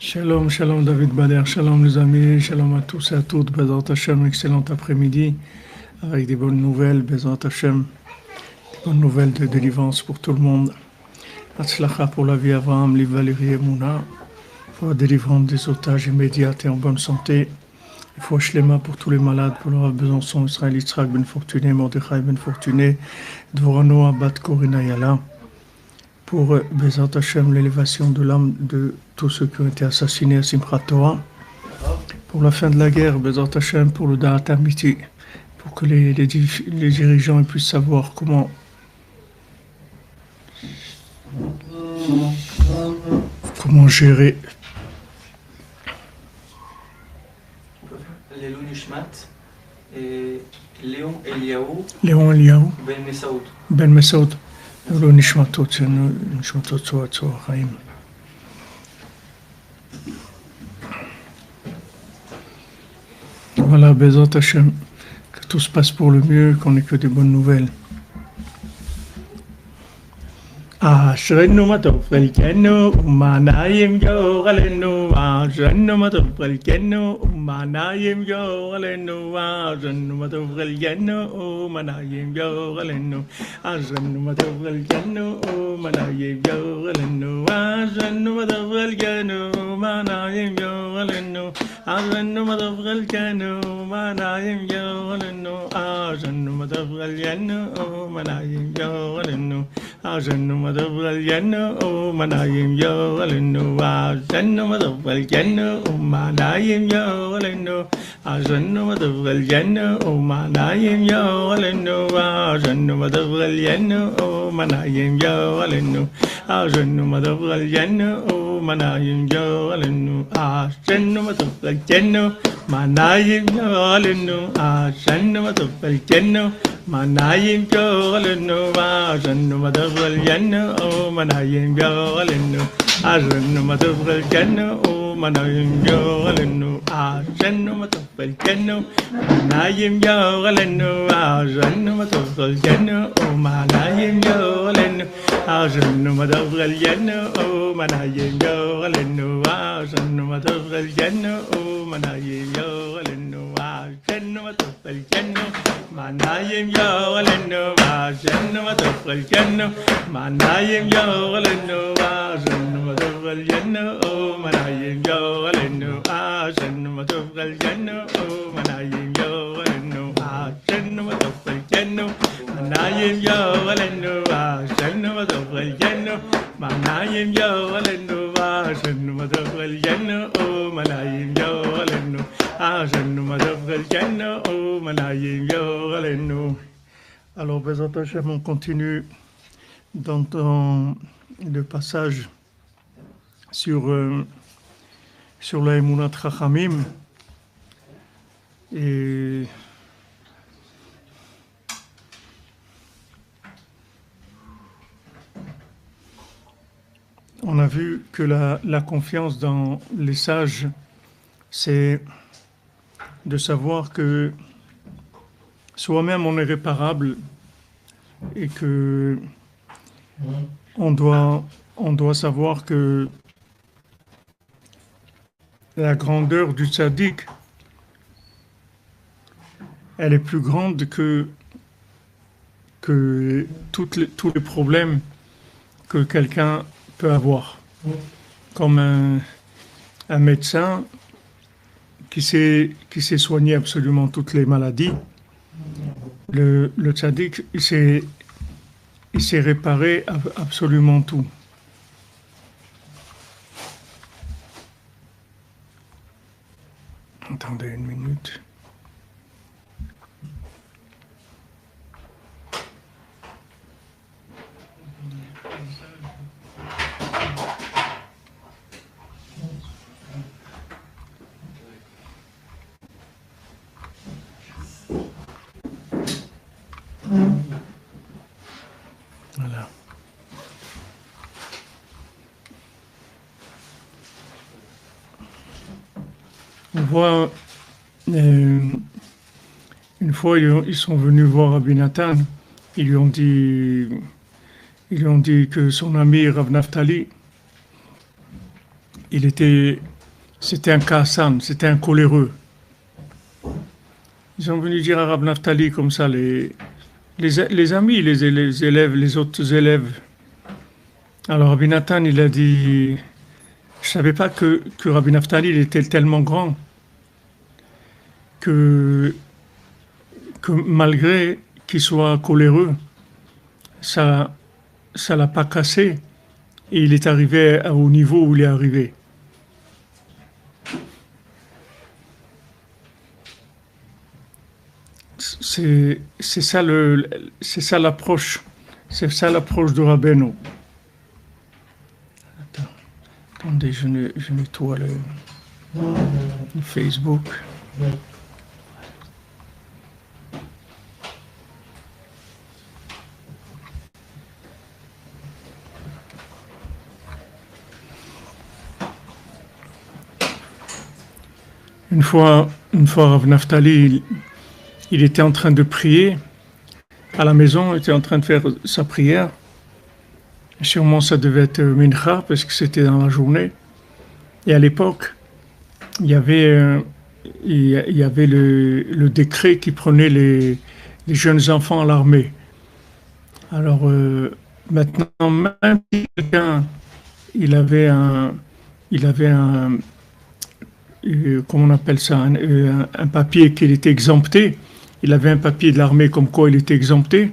Shalom, shalom David Bader, shalom les amis, shalom à tous et à toutes, Bezrat Hashem, excellent après-midi, avec des bonnes nouvelles, Bezrat Hashem, des bonnes nouvelles de délivrance pour tout le monde. Hatzlacha pour la vie Avraham, Liv Valérie et Mouna, pour la délivrance des otages immédiates et en bonne santé. Il faut Shlema pour tous les malades, pour le Rav Besançon, Israël Yitzhak Ben Fortuné, Mordechai Ben Fortuné, Dvorano Abbat Korina Yala. Pour Bezrat Hashem, l'élévation de l'âme de tous ceux qui ont été assassinés à Simchat Torah. Pour la fin de la guerre, Bezrat Hashem, pour le Da'at Amiti, pour que les dirigeants puissent savoir comment gérer. Lélo Nishmat et Léon Eliaou Ben Messaoud. ולא נשמתות צוע החיים. Voilà, Bezrat Hashem, que tout se passe pour le mieux, qu'on n'ait que des bonnes nouvelles. أشرنا مطب الجنة وما نايم جوغلنا أشرنا مطب الجنة وما نايم جوغلنا أشرنا مطب الجنة وما نايم جوغلنا أشرنا مطب الجنة وما نايم جوغلنا أشرنا مطب الجنة وما نايم جوغلنا أشرنا مطب الجنة وما نايم جوغلنا أشرنا مطب الجنة وما نايم جوغلنا أشرنا مطب الجنة وما نايم جوغلنا أشرنا مطب الجنة وما نايم جوغلنا أشرنا مطب الجنة وما نايم جوغلنا أشرنا مطب الجنة وما نايم جوغلنا أشرنا مطب الجنة وما نايم جوغلنا أشرنا مطب الجنة ما نايم جوغلنا أشرنا مطب الجنة ما نايم جوغلنا أشرنا مطب الجنة وما نايم جوغلنا أشرنا مطب الجنة وما نايم جوغلنا أشرنا مطب الجنة ما نايم جوغلنا أشرنا مطب الجنة وما نايم جوغلنا أشرنا مطب الجنة وما نايم جوغلنا أشرنا مطب الجنة وما نايم جوغلنا أشرنا مطب الجنة ما نايم جوغلنا أشرنا مطب الجنة ما نايم جوغلنا أشرنا مطب الجنة وما نايم جوغلنا أشرنا مطب الجنة وما نايم جوغلنا أشرنا مطب الجنة ما نايم جوغلنا أشرنا مطب الجنة ما نايم جوغلنا أشرنا مطب الجنة وما نايم جوغلنا أشرنا مطب الجنة وما نايم جوغلنا. Alors, Bezrat Hashem, on continue dans le passage sur la Emunat Chachamim. Et on a vu que la confiance dans les sages, c'est de savoir que soi-même on est réparable et que on doit savoir que la grandeur du tzaddik, elle est plus grande que tous les problèmes que quelqu'un peut avoir. Comme un médecin qui sait soigner absolument toutes les maladies, le tzaddik, il sait réparer absolument tout. Attendez une minute. Voilà. On voit une fois ils sont venus voir Rabbi Nathan, ils lui ont dit que son ami Rav Naftali, il était c'était un Kassan, c'était un coléreux. Ils sont venus dire à Rav Naftali comme ça, les amis, les élèves, les autres élèves. Alors Rabbi Nathan, il a dit, je savais pas que Rabbi Naftali il était tellement grand que, que malgré qu'il soit coléreux, ça ça l'a pas cassé et il est arrivé au niveau où il est arrivé. C'est ça c'est ça l'approche, c'est ça l'approche de Rabbeinu. Attendez, je nettoie le Facebook. Une fois Rav Naftali, il était en train de prier à la maison, il était en train de faire sa prière. Sûrement ça devait être Mincha parce que c'était dans la journée. Et à l'époque, il y avait, le décret qui prenait les jeunes enfants à l'armée. Alors maintenant, même si quelqu'un il avait un comment on appelle ça, un papier qu'il était exempté. Il avait un papier de l'armée comme quoi il était exempté.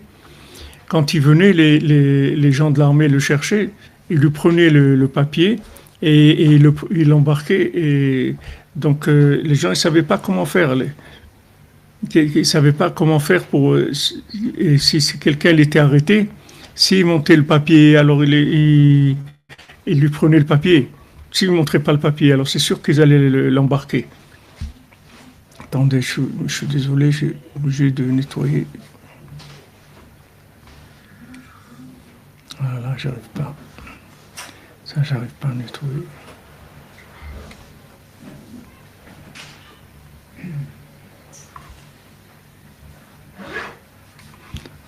Quand il venait, les gens de l'armée le cherchaient, ils lui prenaient le papier et ils l'embarquaient. Et donc les gens ne savaient pas comment faire. Ils ne savaient pas comment faire pour... Et si quelqu'un était arrêté, s'il montait le papier, alors il lui prenait le papier. S'ils ne montraient pas le papier, alors c'est sûr qu'ils allaient l'embarquer. Attendez, je suis désolé, j'ai obligé de nettoyer. Voilà, j'arrive pas. Ça, j'arrive pas à nettoyer.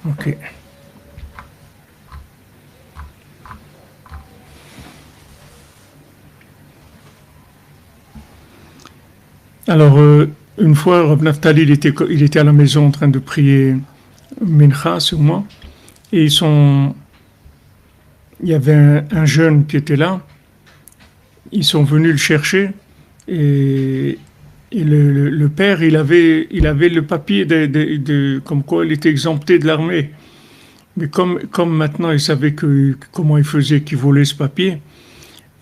Ok. Alors, une fois, Rav Naftali, il était à la maison en train de prier Mincha sur moi, et il y avait un jeune qui était là. Ils sont venus le chercher, et le père, il avait le papier comme quoi il était exempté de l'armée. Mais comme maintenant, il savait comment il faisait, qu'il volait ce papier.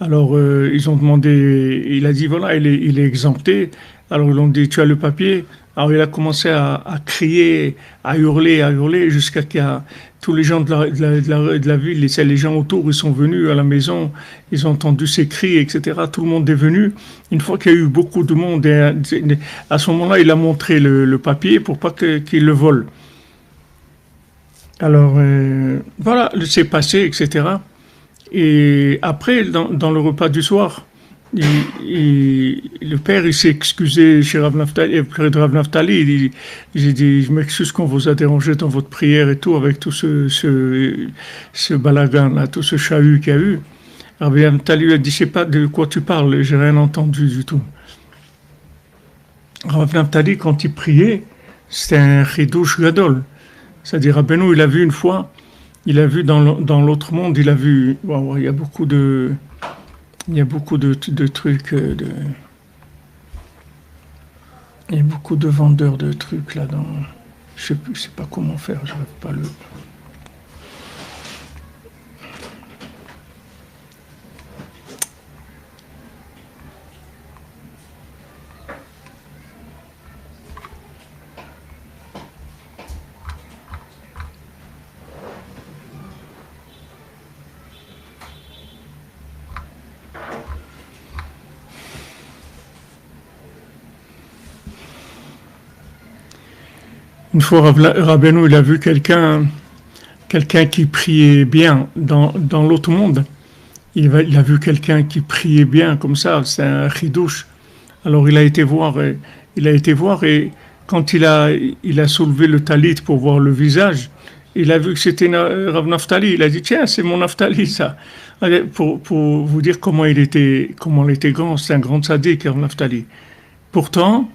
Alors, ils ont demandé, il a dit, voilà, il est exempté. Alors, ils ont dit, tu as le papier. Alors, il a commencé à crier, à hurler, jusqu'à qu'il y a tous les gens de la ville, les gens autour, ils sont venus à la maison, ils ont entendu ses cris, etc. Tout le monde est venu. Une fois qu'il y a eu beaucoup de monde, à ce moment-là, il a montré le papier pour pas qu'il le vole. Alors, voilà, c'est passé, etc. Et après, dans le repas du soir, le père, il s'est excusé chez Rav Naftali, près de Rav Naftali. J'ai dit, je m'excuse qu'on vous a dérangé dans votre prière et tout, avec tout ce balagan, là, tout ce chahut qu'il y a eu. Rav Naftali lui a dit, je sais pas de quoi tu parles, j'ai rien entendu du tout. Rav Naftali, quand il priait, c'était un chidouche gadol. C'est-à-dire, Rabbeinu, il a vu une fois, il a vu dans l'autre monde, il a vu, wow, il y a beaucoup de trucs, il y a beaucoup de vendeurs de trucs là-dedans. Je sais pas comment faire, je n'arrive pas le... Une fois, Rabbeinu, il a vu quelqu'un qui priait bien dans l'autre monde. Il a vu quelqu'un qui priait bien comme ça, c'est un chidouche. Alors il a été voir, et quand il a soulevé le talit pour voir le visage, Il a vu que c'était Rav Naftali. Il a dit, tiens, c'est mon Naftali, ça. Allez, pour vous dire comment il était grand, c'est un grand sadique, Rav Naftali. Pourtant,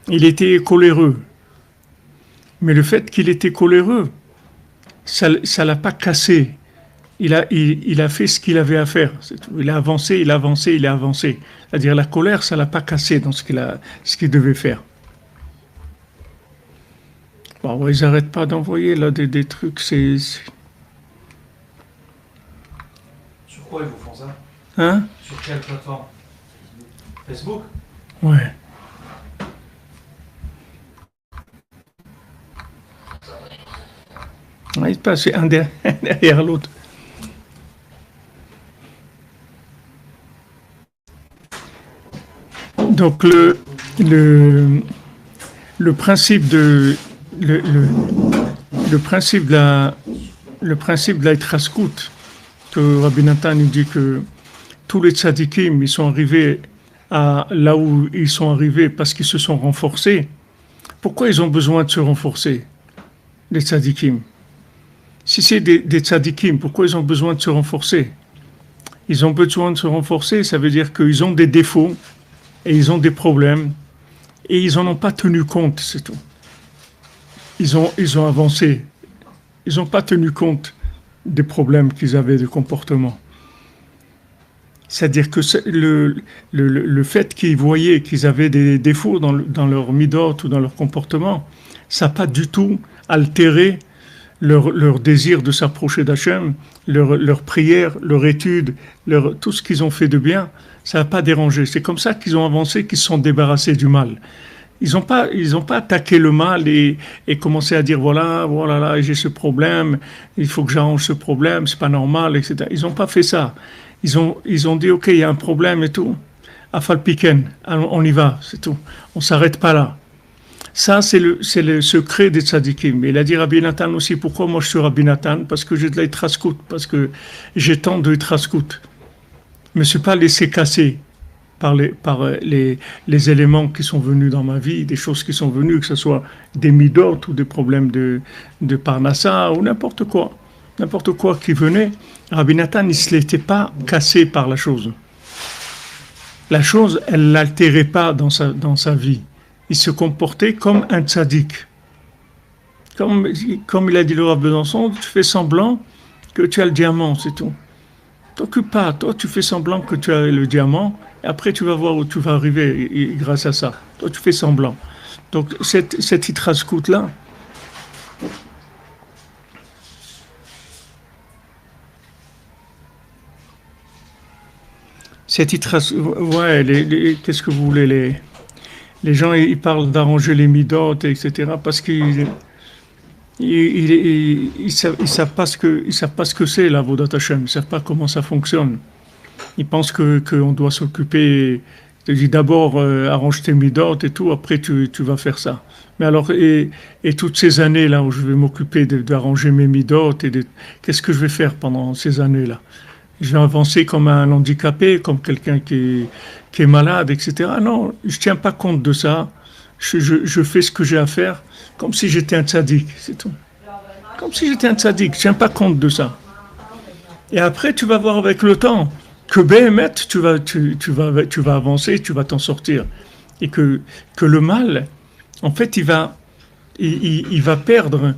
il était coléreux. Mais le fait qu'il était coléreux, ça ne l'a pas cassé. Il a fait ce qu'il avait à faire. Il a avancé, il a avancé, il a avancé. C'est-à-dire la colère, ça ne l'a pas cassé dans ce qu'il devait faire. Bon, ils n'arrêtent pas d'envoyer là des trucs. Sur quoi ils vous font ça? Hein? Sur quelle plateforme? Facebook? Ouais. Il passe un derrière l'autre. Donc le principe de le principe de la Itraskout, que Rabbi Nathan nous dit que tous les tzadikim, ils sont arrivés à là où ils sont arrivés parce qu'ils se sont renforcés. Pourquoi ils ont besoin de se renforcer, les tzadikim? Si c'est des tzadikim, pourquoi ils ont besoin de se renforcer? Ils ont besoin de se renforcer, ça veut dire qu'ils ont des défauts et ils ont des problèmes et ils n'en ont pas tenu compte, c'est tout. Ils ont avancé. Ils n'ont pas tenu compte des problèmes qu'ils avaient de comportement. C'est-à-dire que le fait qu'ils voyaient qu'ils avaient des défauts dans leur midot ou dans leur comportement, ça n'a pas du tout altéré leur désir de s'approcher d'Hachem, leur prière, leur étude, tout ce qu'ils ont fait de bien, ça n'a pas dérangé. C'est comme ça qu'ils ont avancé, qu'ils se sont débarrassés du mal. Ils n'ont pas attaqué le mal et commencé à dire voilà là, j'ai ce problème, il faut que j'arrange ce problème, c'est pas normal, etc. Ils n'ont pas fait ça. Ils ont dit ok, il y a un problème et tout. Afal piken, on y va, c'est tout. On s'arrête pas là. Ça, c'est le secret des tzadikim. Il a dit Rabbi Nathan aussi, pourquoi moi je suis Rabbi Nathan? Parce que j'ai de la itraskout, parce que j'ai tant de itraskout. Je ne me suis pas laissé casser par les éléments qui sont venus dans ma vie, des choses qui sont venues, que ce soit des midot ou des problèmes de parnassa ou n'importe quoi qui venait. Rabbi Nathan, il ne se l'était pas cassé par la chose. La chose, elle ne l'altérait pas dans sa vie. Il se comportait comme un tzaddik. Comme il a dit le Rav Besançon, tu fais semblant que tu as le diamant, c'est tout. T'occupe pas, toi tu fais semblant que tu as le diamant, et après tu vas voir où tu vas arriver grâce à ça. Toi tu fais semblant. Donc cette itraskout-là, qu'est-ce que vous voulez, les gens ils parlent d'arranger les midot, etc. parce qu'ils savent pas ce que c'est la Avodat Hashem, ils savent pas comment ça fonctionne. Ils pensent qu'on doit s'occuper, d'abord arrange tes midot et tout, après tu vas faire ça. Mais alors, et toutes ces années-là où je vais m'occuper d'arranger mes midot, qu'est-ce que je vais faire pendant ces années-là? Je vais avancer comme un handicapé, comme quelqu'un qui est malade, etc. Non, je tiens pas compte de ça. Je fais ce que j'ai à faire comme si j'étais un tzaddik, c'est tout. Comme si j'étais un tzaddik, je tiens pas compte de ça. Et après, tu vas voir avec le temps que Béhémet, tu vas avancer, tu vas t'en sortir. Et que le mal, en fait, il va perdre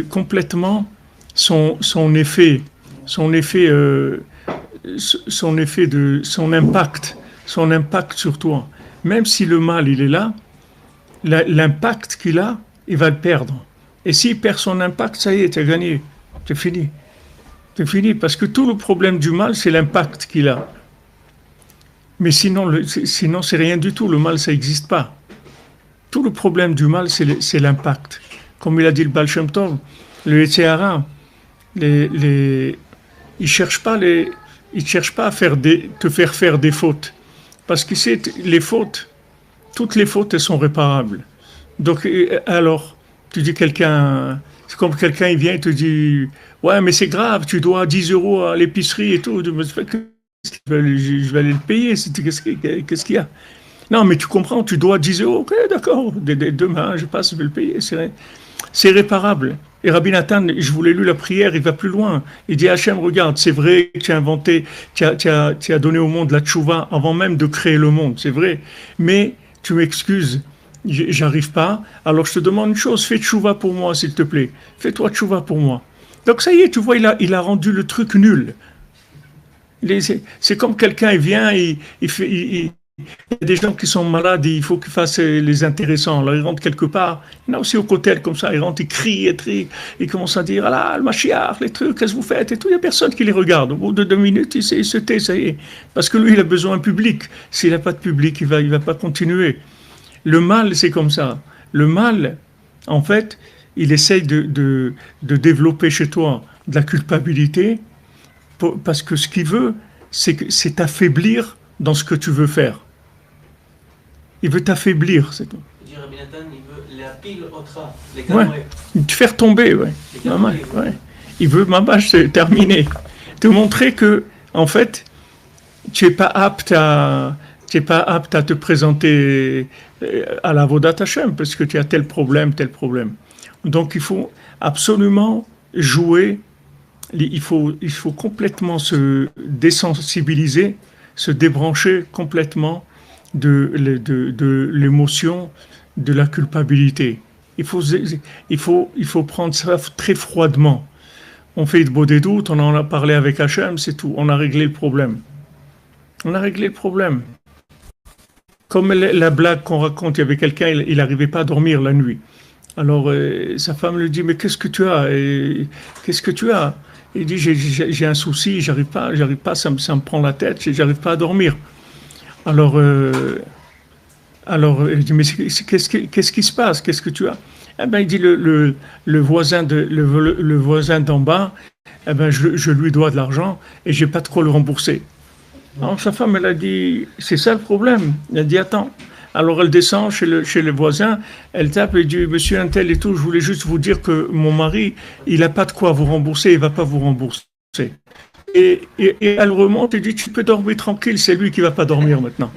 complètement son effet, son impact sur toi. Même si le mal, il est là, l'impact qu'il a, il va le perdre. Et s'il perd son impact, ça y est, tu as gagné. C'est fini. C'est fini, parce que tout le problème du mal, c'est l'impact qu'il a. Mais sinon, c'est rien du tout. Le mal, ça n'existe pas. Tout le problème du mal, c'est l'impact. Comme il a dit le Baal Shem Tov, le Yetzer Hara, ils cherchent pas à te faire faire des fautes. Parce que les fautes, toutes les fautes, elles sont réparables. Donc, alors, tu dis c'est comme quelqu'un, il vient et te dit, ouais, mais c'est grave, tu dois 10 euros à l'épicerie et tout. Je vais aller le payer, qu'est-ce qu'il y a? Non, mais tu comprends, tu dois 10 euros, ok, d'accord, demain, je passe, je vais le payer, c'est réparable. Et Rabbi Nathan, je vous l'ai lu la prière, il va plus loin. Il dit Hachem, regarde, c'est vrai que tu as inventé, tu as donné au monde la tchouva avant même de créer le monde, c'est vrai. Mais tu m'excuses, j'arrive pas. Alors je te demande une chose, fais tchouva pour moi, s'il te plaît. Fais-toi tchouva pour moi. Donc ça y est, tu vois, il a rendu le truc nul. C'est comme quelqu'un, il vient, il y a des gens qui sont malades, il faut qu'ils fassent les intéressants. Alors ils rentrent quelque part, il y en a aussi au côté comme ça, ils rentrent, ils crient, ils commencent à dire ah là, le Mashiach, les trucs, qu'est-ce que vous faites et tout. Il n'y a personne qui les regarde. Au bout de 2 minutes, il se tait, ça y est. Parce que lui, il a besoin d'un public. S'il n'a pas de public, il va pas continuer. Le mal, c'est comme ça. Le mal, en fait, il essaye de développer chez toi de la culpabilité parce que ce qu'il veut, c'est t'affaiblir dans ce que tu veux faire. Il veut t'affaiblir, c'est tout. Il veut la pile au train, les ouais. Te faire tomber, ouais. Ouais. Il veut, c'est terminé. Te montrer que, en fait, tu n'es pas apte à te présenter à la Avodat Hashem parce que tu as tel problème. Donc il faut absolument jouer, il faut complètement se désensibiliser, se débrancher complètement de l'émotion, de la culpabilité. Il faut prendre ça très froidement. On fait de beaux des doutes, on en a parlé avec Hachem, c'est tout. On a réglé le problème. Comme la blague qu'on raconte, il y avait quelqu'un, il n'arrivait pas à dormir la nuit. Alors sa femme lui dit mais qu'est-ce que tu as? Il dit j'ai un souci, j'arrive pas, ça me prend la tête, j'arrive pas à dormir. Alors il dit mais qu'est-ce qui se passe? Qu'est-ce que tu as? Eh ben il dit le voisin d'en bas, eh ben je lui dois de l'argent et j'ai pas de quoi le rembourser. Alors sa femme elle a dit c'est ça le problème. Elle a dit attends. Alors elle descend chez le voisin, elle tape et dit monsieur un tel et tout, je voulais juste vous dire que mon mari il a pas de quoi vous rembourser, il va pas vous rembourser. Et elle remonte et dit tu peux dormir tranquille, c'est lui qui va pas dormir maintenant.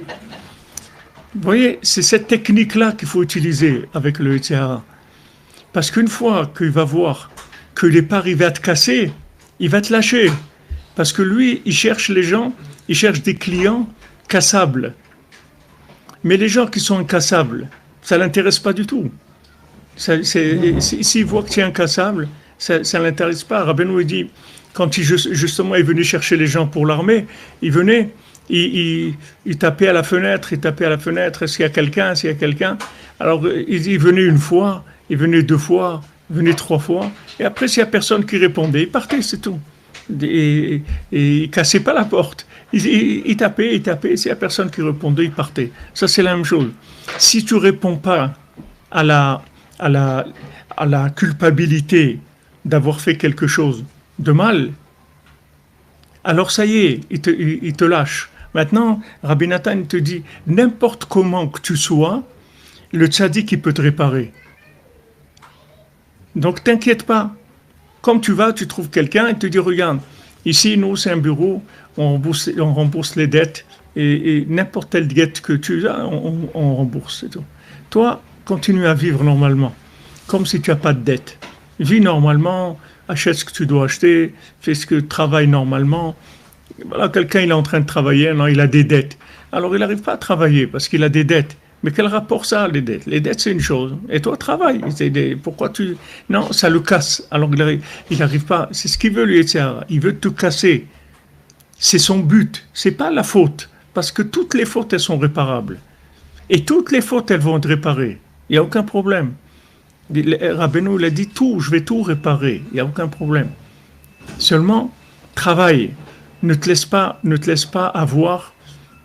Vous voyez, c'est cette technique-là qu'il faut utiliser avec le Yetzirah. Parce qu'une fois qu'il va voir que il n'est pas arrivé à te casser, il va te lâcher. Parce que lui, il cherche les gens, il cherche des clients cassables. Mais les gens qui sont incassables, ça ne l'intéresse pas du tout. S'il voit que tu es incassable, ça ne l'intéresse pas. Rabbeinu dit, quand justement il venait chercher les gens pour l'armée, il venait, il tapait à la fenêtre, est-ce qu'il y a quelqu'un? Alors il venait une fois, il venait 2 fois, il venait 3 fois, et après s'il n'y a personne qui répondait, il partait, c'est tout. Et il ne cassait pas la porte. Il tapait, s'il n'y a personne qui répondait, il partait. Ça c'est la même chose. Si tu ne réponds pas à la culpabilité d'avoir fait quelque chose de mal, alors ça y est, il te lâche. Maintenant, Rabbi Nathan te dit, n'importe comment que tu sois, le tzaddik, il peut te réparer. Donc, t'inquiète pas. Comme tu vas, tu trouves quelqu'un et te dit, regarde, ici, nous, c'est un bureau, on rembourse les dettes, et n'importe quelle dette que tu as, on rembourse. C'est tout. Toi, continue à vivre normalement, comme si tu n'as pas de dette. Vis normalement, achète ce que tu dois acheter, fais ce que tu travailles normalement. Voilà, quelqu'un il est en train de travailler, non, il a des dettes. Alors il n'arrive pas à travailler parce qu'il a des dettes. Mais quel rapport ça, les dettes? Les dettes, c'est une chose. Et toi, travaille. Pourquoi tu... Non, ça le casse. Alors il n'arrive pas. C'est ce qu'il veut, lui, etc. Il veut te casser. C'est son but. C'est pas la faute. Parce que toutes les fautes, elles sont réparables. Et toutes les fautes, elles vont être réparées. Il n'y a aucun problème. Rabbeinu, il a dit tout, je vais tout réparer. Il n'y a aucun problème. Seulement, travaille. Ne te laisse pas avoir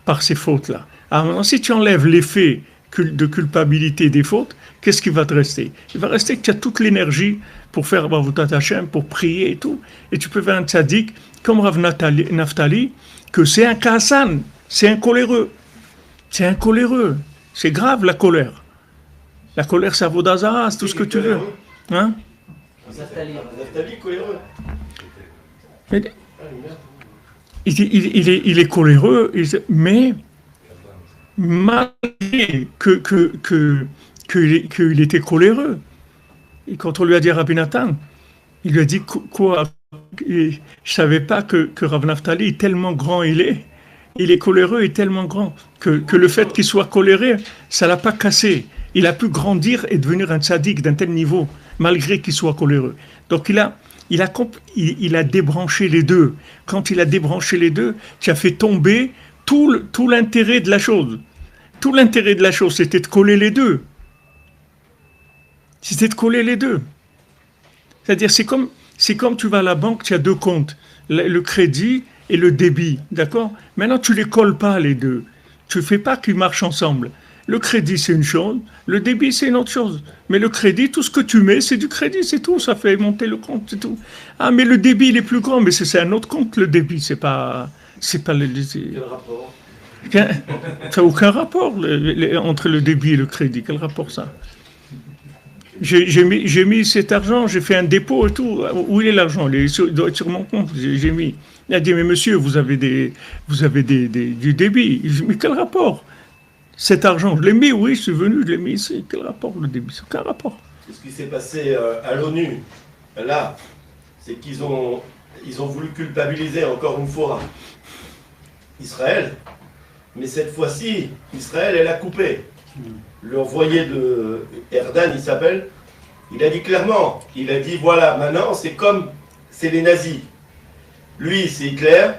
par ces fautes-là. Alors maintenant, si tu enlèves l'effet de culpabilité des fautes, qu'est-ce qui va te rester? Il va rester que tu as toute l'énergie pour faire Avodat Hashem, pour prier et tout. Et tu peux faire un tzaddik comme Rav Naftali, que c'est un kassan, c'est un coléreux. C'est un coléreux. C'est grave la colère. La colère, c'est Avodah Zarah, c'est tout ce que tu veux. Hein? Naftali coléreux. Il est coléreux, mais malgré qu'il était coléreux, et quand on lui a dit à Rabbi Nathan, Il lui a dit quoi? Je savais pas que Rav Naftali, tellement grand il est coléreux et tellement grand que le fait qu'il soit coléré, ça l'a pas cassé. Il a pu grandir et devenir un tzaddik d'un tel niveau, malgré qu'il soit coléreux. Donc il a débranché les deux. Quand il a débranché les deux, tu as fait tomber tout l'intérêt de la chose. Tout l'intérêt de la chose, c'était de coller les deux. C'était de coller les deux. C'est-à-dire, c'est comme tu vas à la banque, tu as deux comptes, le crédit et le débit, d'accord? Maintenant, tu les colles pas, les deux. Tu ne fais pas qu'ils marchent ensemble. Le crédit, c'est une chose, le débit, c'est une autre chose. Mais le crédit, tout ce que tu mets, c'est du crédit, c'est tout, ça fait monter le compte, c'est tout. Ah, mais le débit, il est plus grand, mais c'est un autre compte, le débit, c'est pas Quel rapport? ça n'a aucun rapport entre le débit et le crédit. Quel rapport ça? J'ai mis cet argent, j'ai fait un dépôt et tout. Où est l'argent? Il doit être sur mon compte. J'ai mis. Il a dit, mais monsieur, vous avez du débit. Je dis, mais quel rapport? Cet argent, je l'ai mis, oui, je suis venu, je l'ai mis ici. Quel rapport, le débit? C'est aucun rapport. Ce qui s'est passé à l'ONU, là, c'est qu'ils ont voulu culpabiliser encore une fois Israël. Mais cette fois-ci, Israël, elle a coupé. L'envoyé de Erdan, il s'appelle, il a dit clairement, il a dit voilà, maintenant c'est les nazis. Lui, c'est Hitler,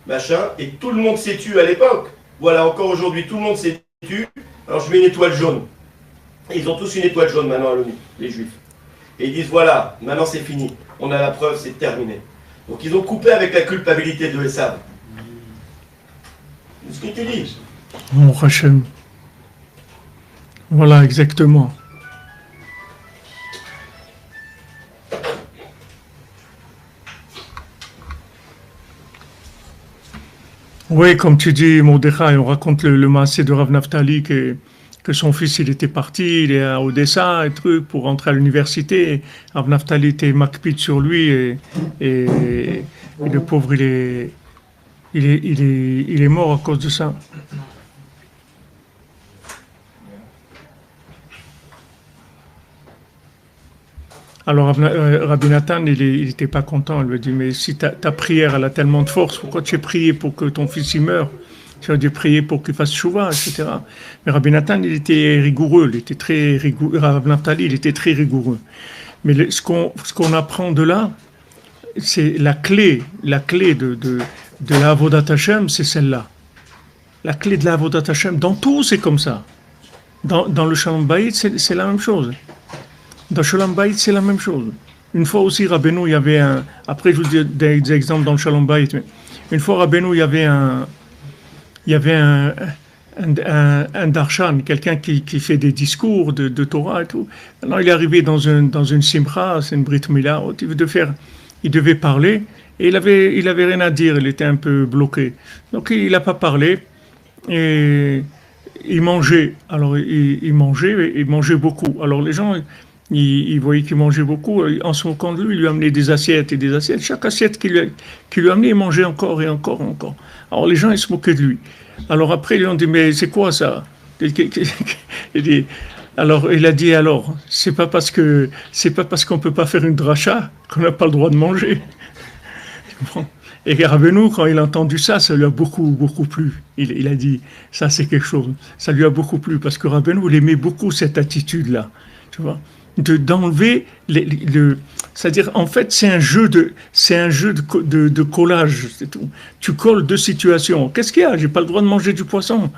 machin, et tout le monde s'est tué à l'époque. Voilà, encore aujourd'hui, tout le monde s'est tué. Alors je mets une étoile jaune. Et ils ont tous une étoile jaune maintenant à l'ONU, les juifs. Et ils disent voilà, maintenant c'est fini. On a la preuve, c'est terminé. Donc ils ont coupé avec la culpabilité de Esav. C'est ce que tu dis. Mon Hachem. Voilà, exactement. Oui, comme tu dis, Mordechai, on raconte le massé de Rav Naftali que son fils il était parti, il est à Odessa et truc pour rentrer à l'université. Rav Naftali était makpid sur lui et le pauvre il est mort à cause de ça. Alors Rabbi Nathan, il n'était pas content. Il lui a dit, mais si ta prière elle a tellement de force, pourquoi tu as prié pour que ton fils y meure? Tu as dû prier pour qu'il fasse chouva, etc. Mais Rabbi Nathan, il était rigoureux. Il était très rigoureux. Rabbi Naftali, il était très rigoureux. Mais ce qu'on apprend de là, c'est la clé de la Avodat Hashem, c'est celle-là. La clé de la Avodat Hashem, dans tout, c'est comme ça. Dans le Shalom Bayit, c'est la même chose. Dans Shalom Bayit, c'est la même chose. Une fois aussi, Rabbeinu, il y avait un... Après, je vous dis des exemples dans le Shalom Bayit. Mais une fois, Rabbeinu, il y avait un darshan, quelqu'un qui fait des discours de Torah et tout. Alors, il est arrivé dans une simcha, c'est une brit milah, il devait parler, et il avait rien à dire, il était un peu bloqué. Donc, il n'a pas parlé, et il mangeait. Alors, il mangeait beaucoup. Alors, les gens... Il voyait qu'il mangeait beaucoup. En son camp de lui, il lui amenait des assiettes et des assiettes. Chaque assiette qu'il lui amenait, il mangeait encore et encore et encore. Alors les gens, ils se moquaient de lui. Alors après, ils lui ont dit, mais c'est quoi ça? Alors il a dit, alors, c'est pas parce qu'on peut pas faire une dracha qu'on n'a pas le droit de manger. Bon. Et Rabbeinu, quand il a entendu ça, ça lui a beaucoup, beaucoup plu. Il a dit, ça c'est quelque chose. Ça lui a beaucoup plu parce que Rabbeinu, il aimait beaucoup cette attitude-là. Tu vois? D'enlever c'est-à-dire en fait c'est un jeu de collage, c'est tout. Tu colles deux situations. Qu'est-ce qu'il y a? J'ai pas le droit de manger du poisson.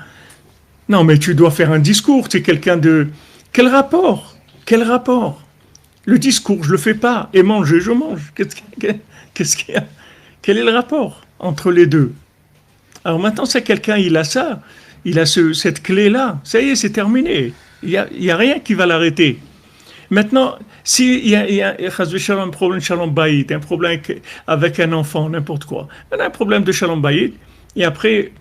Non, mais tu dois faire un discours. Tu es quelqu'un de quel rapport? Le discours, je le fais pas. Et manger, je mange. Qu'est-ce qu'il y a? Quel est le rapport entre les deux? Alors maintenant, c'est quelqu'un, il a ça, il a cette clé-là. Ça y est, c'est terminé. Il y a rien qui va l'arrêter. Maintenant, s'il y a un problème de Shalom Bayit, un problème avec un enfant, n'importe quoi, on a un problème de Shalom Bayit, et après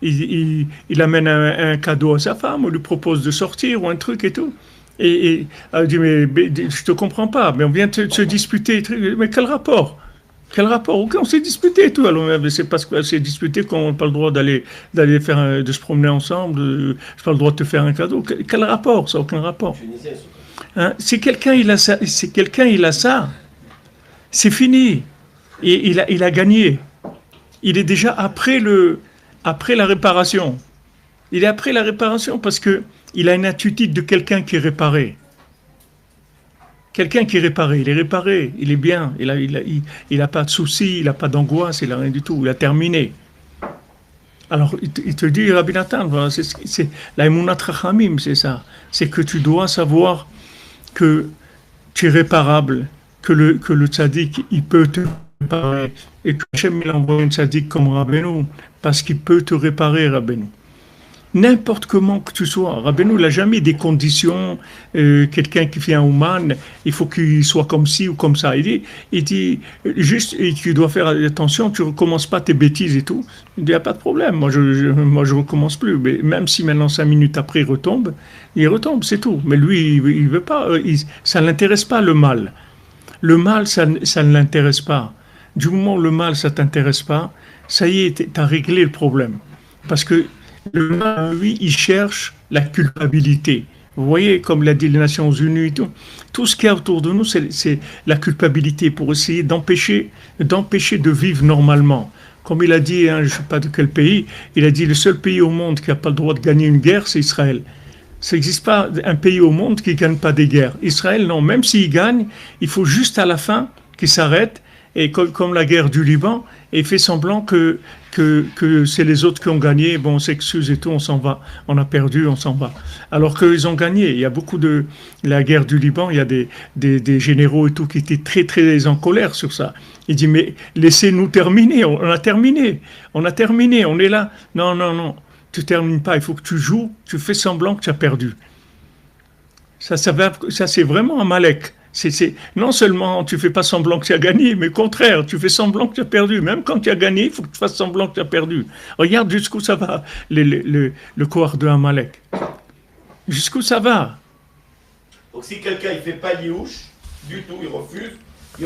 il amène un cadeau à sa femme, on lui propose de sortir ou un truc et tout. Et elle dit, mais je te comprends pas, mais on vient de se disputer. Mais quel rapport? Ok, on s'est disputé et tout. Alors, c'est parce qu'on s'est disputé qu'on n'a pas le droit de se promener ensemble, je n'ai pas le droit de te faire un cadeau. Quel rapport? Ça n'a aucun rapport. Hein? Si quelqu'un il a ça, C'est fini. Et il a gagné. Il est déjà après la réparation. Il est après la réparation parce que il a une attitude de quelqu'un qui est réparé. Quelqu'un qui est réparé, il est réparé, il est bien, il a pas de soucis, il n'a pas d'angoisse, il n'a rien du tout, il a terminé. Alors, il te dit, Rabbi Nathan, voilà, c'est la Emunat Chachamim, c'est ça. C'est que tu dois savoir que tu es réparable, que le tzaddik, il peut te réparer. Et que Hachem, il envoie un tzaddik comme Rabbeinu, parce qu'il peut te réparer, Rabbeinu. N'importe comment que tu sois. Rabbeinu n'a jamais des conditions, quelqu'un qui fait un Ouman, il faut qu'il soit comme ci ou comme ça. Il dit juste, et tu dois faire attention, tu ne recommences pas tes bêtises et tout. Il dit, il n'y a pas de problème, moi je ne recommence plus. Mais même si maintenant 5 minutes après il retombe, c'est tout. Mais lui, il ne veut pas, ça ne l'intéresse pas le mal. Le mal, ça ne l'intéresse pas. Du moment où le mal, ça ne t'intéresse pas, ça y est, tu as réglé le problème. Parce que le mal, lui, il cherche la culpabilité. Vous voyez, comme l'a dit les Nations Unies, tout ce qu'il y a autour de nous, c'est la culpabilité pour essayer d'empêcher de vivre normalement. Comme il a dit, je ne sais pas de quel pays, il a dit le seul pays au monde qui n'a pas le droit de gagner une guerre, c'est Israël. Ça n'existe pas un pays au monde qui ne gagne pas des guerres. Israël, non, même s'il gagne, il faut juste à la fin qu'il s'arrête, et comme la guerre du Liban, et fait semblant que c'est les autres qui ont gagné, bon, on s'excuse et tout, on s'en va, on a perdu, on s'en va. Alors qu'ils ont gagné. Il y a beaucoup de la guerre du Liban, il y a des généraux et tout qui étaient très, très en colère sur ça. Il dit, mais laissez-nous terminer, on a terminé, on est là. Non, tu termines pas, il faut que tu joues, tu fais semblant que tu as perdu. Ça c'est vraiment un Amalek. Non seulement tu fais pas semblant que tu as gagné, mais au contraire, tu fais semblant que tu as perdu. Même quand tu as gagné, il faut que tu fasses semblant que tu as perdu. Regarde jusqu'où ça va, le corps de Amalek. Jusqu'où ça va. Donc si quelqu'un il fait pas Yéhouch, du tout, il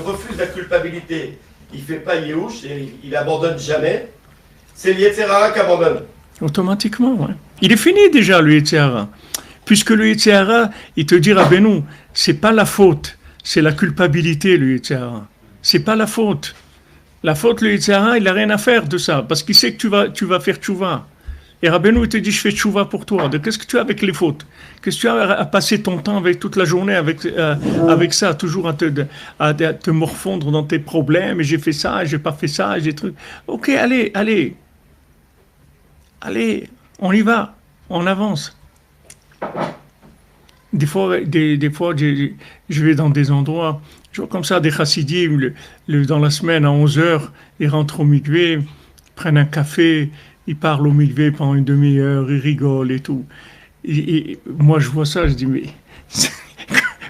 refuse la culpabilité, il fait pas Yéhouch, et il abandonne jamais, c'est le Yetzer Hara qui abandonne. Automatiquement, ouais. Il est fini déjà, le Yetzer Hara. Puisque le Yetzer Hara, il te dit, Rabbeinu, c'est pas la faute, c'est la culpabilité, le Yetzer Hara. C'est pas la faute. La faute, le Yetzer Hara, il n'a rien à faire de ça, parce qu'il sait que tu vas faire tchouva. Et Rabbeinu, il te dit, je fais tchouva pour toi. Qu'est-ce que tu as avec les fautes? Qu'est-ce que tu as à passer ton temps avec toute la journée avec ça, toujours à te morfondre dans tes problèmes, et j'ai fait ça, j'ai pas fait ça, j'ai truc. Ok, allez, on y va, on avance. Des fois, je vais dans des endroits, je vois comme ça des chassidim, dans la semaine à 11h, ils rentrent au mikvé, ils prennent un café, ils parlent au mikvé pendant une demi-heure, ils rigolent et tout. Et moi, je vois ça, je dis, mais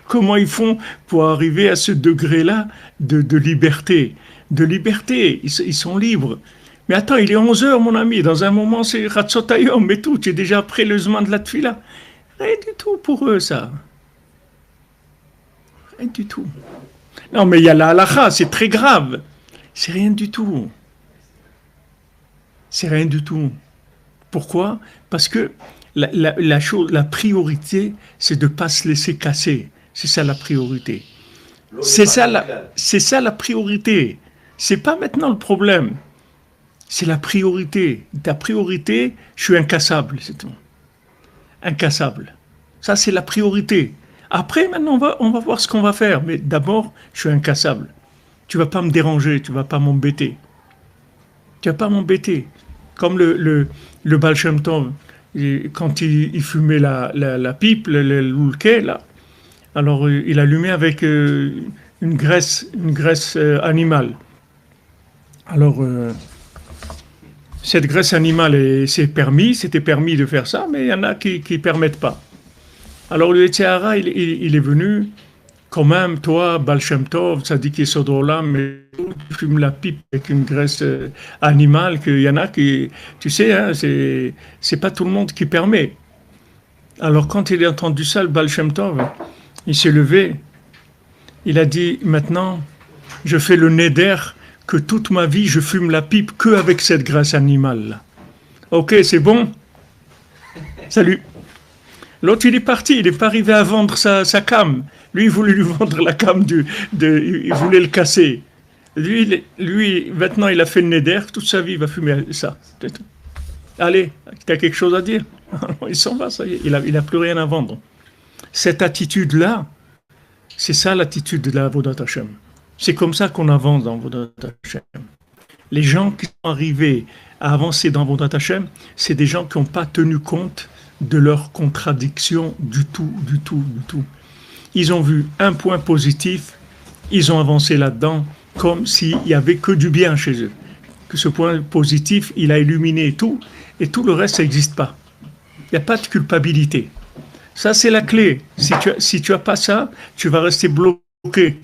comment ils font pour arriver à ce degré-là de liberté? De liberté, ils sont libres. Mais attends, il est 11h, mon ami, dans un moment, c'est Ratzotayom et tout, tu es déjà après le Zman de la Tfila. Rien du tout pour eux, ça. Rien du tout. Non, mais il y a la halakha, c'est très grave. C'est rien du tout. C'est rien du tout. Pourquoi? Parce que la priorité, c'est de ne pas se laisser casser. C'est ça la priorité. C'est ça la priorité. C'est pas maintenant le problème. C'est la priorité. Ta priorité, je suis incassable, c'est tout. Incassable. Ça, c'est la priorité. Après, maintenant, on va voir ce qu'on va faire. Mais d'abord, je suis incassable. Tu ne vas pas me déranger, tu ne vas pas m'embêter. Tu ne vas pas m'embêter. Comme le Baal Shem Tov, quand il fumait la pipe, le loulké, là, alors il allumait avec une graisse animale. Alors, cette graisse animale, c'était permis de faire ça, mais il y en a qui ne permettent pas. Alors le Yetzer Hara, il est venu, quand même, toi, Baal Shem Tov, ça dit qu'il est Sodolam, mais tu fumes la pipe avec une graisse animale, qu'il y en a qui, tu sais, hein, c'est pas tout le monde qui permet. Alors quand il a entendu ça, le Baal Shem Tov, il s'est levé, il a dit, maintenant, je fais le neder, que toute ma vie, je fume la pipe qu'avec cette graisse animale. Ok, c'est bon? Salut. L'autre, il est parti, il n'est pas arrivé à vendre sa cam. Lui, il voulait lui vendre la cam, il voulait le casser. Lui, maintenant, il a fait le neder, toute sa vie, il va fumer ça. Allez, tu as quelque chose à dire? Il s'en va, ça y est, il a plus rien à vendre. Cette attitude-là, c'est ça l'attitude de la Avodat Hashem. C'est comme ça qu'on avance dans Avodat Hashem. Les gens qui sont arrivés à avancer dans Avodat Hashem, c'est des gens qui n'ont pas tenu compte de leurs contradictions du tout. Ils ont vu un point positif, ils ont avancé là-dedans comme s'il n'y avait que du bien chez eux. Que ce point positif, il a illuminé tout, et tout le reste, ça n'existe pas. Il n'y a pas de culpabilité. Ça, c'est la clé. Si tu n'as pas ça, tu vas rester bloqué.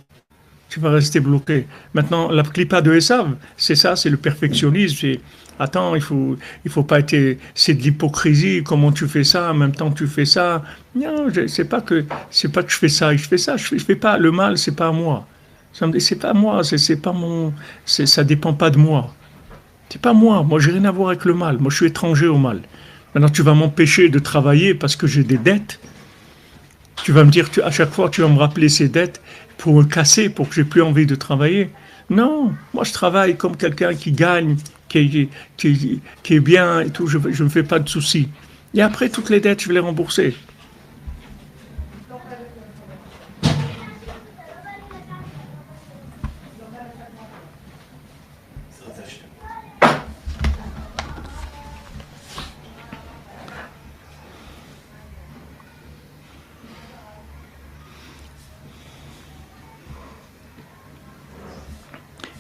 Maintenant, la clipa de Esav, c'est ça, c'est le perfectionnisme. C'est, attends, il faut pas être, c'est de l'hypocrisie. Comment tu fais ça? En même temps, tu fais ça. Non, c'est pas que je fais ça. Je fais pas le mal. C'est pas à moi. C'est pas moi. C'est pas mon. Ça dépend pas de moi. C'est pas moi. Moi, j'ai rien à voir avec le mal. Moi, je suis étranger au mal. Maintenant, tu vas m'empêcher de travailler parce que j'ai des dettes. Tu vas me dire, à chaque fois, tu vas me rappeler ces dettes pour me casser, pour que j'ai plus envie de travailler. Non, moi, je travaille comme quelqu'un qui gagne, qui est bien et tout. Je ne me fais pas de soucis. Et après, toutes les dettes, je vais les rembourser.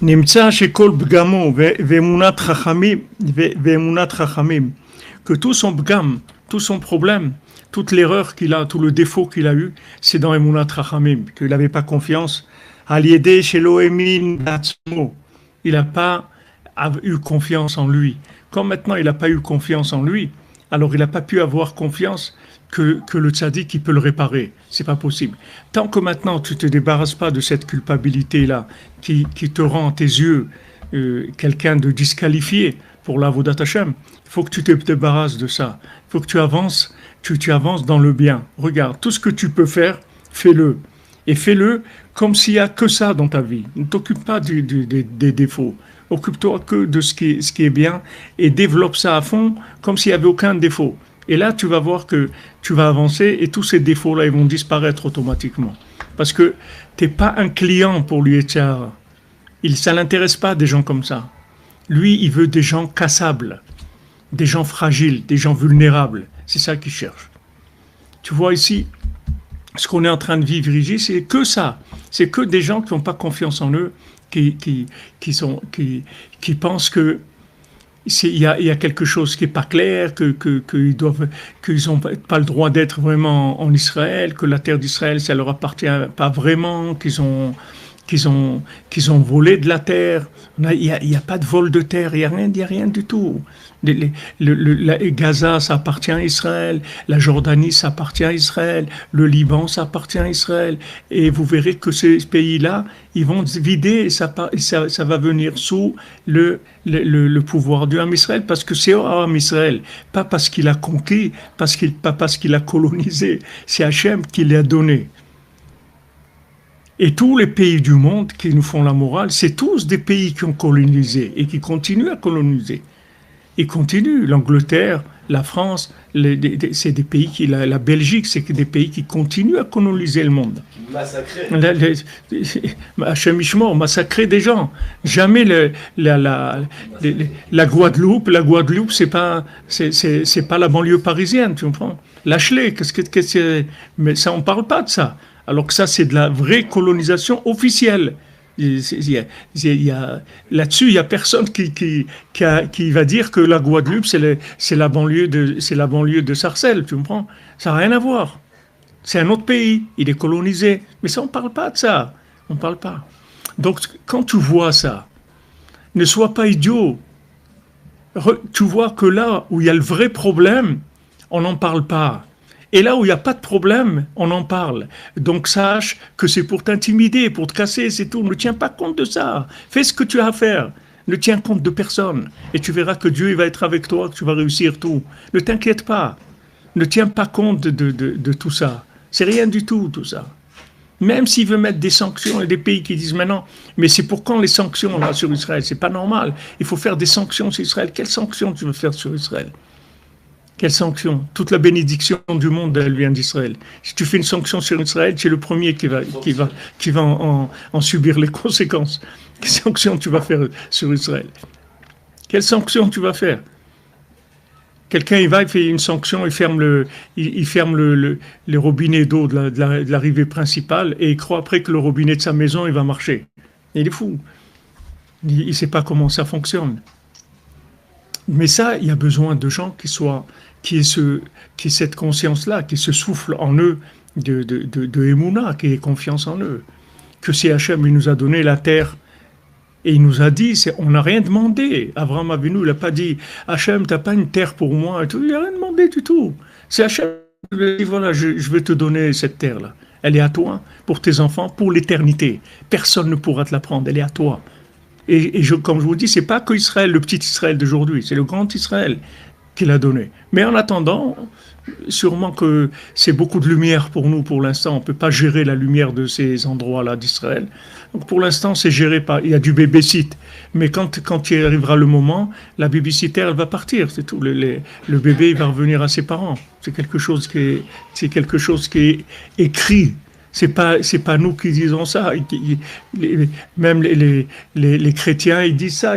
נמצא שכל פגמו ואמונת חכמים, que tout son pgam, tout son problème, toute l'erreur qu'il a, tout le défaut qu'il a eu, c'est dans Emunat Chachamim, qu'il n'avait pas confiance. Al-Yedeh shelo emin batzmo, il n'a pas eu confiance en lui. Comme maintenant il n'a pas eu confiance en lui, alors il n'a pas pu avoir confiance que le tzaddik il peut le réparer. C'est pas possible. Tant que maintenant tu te débarrasses pas de cette culpabilité-là qui te rend à tes yeux quelqu'un de disqualifié pour l'Avodat Hashem, il faut que tu te débarrasses de ça. Il faut que tu avances, tu avances dans le bien. Regarde, tout ce que tu peux faire, fais-le. Et fais-le comme s'il n'y a que ça dans ta vie. Ne t'occupe pas des défauts. Occupe-toi que de ce qui est bien et développe ça à fond comme s'il n'y avait aucun défaut. Et là, tu vas voir que tu vas avancer et tous ces défauts-là, ils vont disparaître automatiquement. Parce que tu n'es pas un client pour lui, ça ne l'intéresse pas des gens comme ça. Lui, il veut des gens cassables, des gens fragiles, des gens vulnérables. C'est ça qu'il cherche. Tu vois ici, ce qu'on est en train de vivre ici, c'est que ça. C'est que des gens qui n'ont pas confiance en eux, qui pensent que il y a quelque chose qui n'est pas clair, qu'ils n'ont pas le droit d'être vraiment en Israël, que la terre d'Israël, ça leur appartient pas vraiment, qu'ils ont volé de la terre. Il n'y a pas de vol de terre, il n'y a rien du tout. Gaza, ça appartient à Israël, la Jordanie, ça appartient à Israël, le Liban, ça appartient à Israël. Et vous verrez que ces pays-là, ils vont se vider et ça va venir sous le pouvoir du Ham Israël, parce que c'est Ham Israël, pas parce qu'il a conquis, pas parce qu'il a colonisé, c'est Hachem qui l'a donné. Et tous les pays du monde qui nous font la morale, c'est tous des pays qui ont colonisé et qui continuent à coloniser. Ils continuent. L'Angleterre, la France, c'est des pays la Belgique, c'est des pays qui continuent à coloniser le monde. Massacrer. Hachem Ishmor, massacrer des gens. Jamais la Guadeloupe, c'est pas la banlieue parisienne, tu comprends? Lâche-les, mais ça on parle pas de ça. Alors que ça, c'est de la vraie colonisation officielle. Là-dessus, il n'y a personne qui va dire que la Guadeloupe, c'est la banlieue de Sarcelles, tu comprends? Ça n'a rien à voir. C'est un autre pays, il est colonisé. Mais ça, on ne parle pas de ça. On ne parle pas. Donc, quand tu vois ça, ne sois pas idiot. Tu vois que là où il y a le vrai problème, on n'en parle pas. Et là où il n'y a pas de problème, on en parle. Donc sache que c'est pour t'intimider, pour te casser, c'est tout. Ne tiens pas compte de ça. Fais ce que tu as à faire. Ne tiens compte de personne. Et tu verras que Dieu il va être avec toi, que tu vas réussir tout. Ne t'inquiète pas. ne tient pas compte de tout ça. C'est rien du tout, tout ça. Même s'il veut mettre des sanctions, il y a des pays qui disent maintenant, mais c'est pour quand les sanctions là sur Israël? C'est pas normal. Il faut faire des sanctions sur Israël. Quelles sanctions tu veux faire sur Israël? Quelles sanctions? Toute la bénédiction du monde, elle vient d'Israël. Si tu fais une sanction sur Israël, tu es le premier qui va en subir les conséquences. Quelles sanctions tu vas faire sur Israël? Quelles sanctions tu vas faire? Quelqu'un, il fait une sanction, il ferme le robinet d'eau de l'arrivée principale et il croit après que le robinet de sa maison, il va marcher. Il est fou. Il ne sait pas comment ça fonctionne. Mais ça, il y a besoin de gens qui aient cette conscience-là, qui se souffle en eux de Emouna, qui aient confiance en eux. Que si Hachem, il nous a donné la terre, et il nous a dit, on n'a rien demandé. Abraham Avinu, il n'a pas dit, Hachem, tu n'as pas une terre pour moi. Il n'a rien demandé du tout. C'est Hachem qui lui a dit, voilà, je vais te donner cette terre-là. Elle est à toi, pour tes enfants, pour l'éternité. Personne ne pourra te la prendre, elle est à toi. Et comme je vous dis, ce n'est pas que Israël, le petit Israël d'aujourd'hui, c'est le grand Israël qui l'a donné. Mais en attendant, sûrement que c'est beaucoup de lumière pour nous pour l'instant. On ne peut pas gérer la lumière de ces endroits-là d'Israël. Donc pour l'instant, c'est géré par... Il y a du babysit. Mais quand il arrivera le moment, la babysitter, elle va partir. C'est tout. Le bébé, il va revenir à ses parents. C'est quelque chose qui est écrit. C'est pas nous qui disons ça. Même les chrétiens, ils disent ça.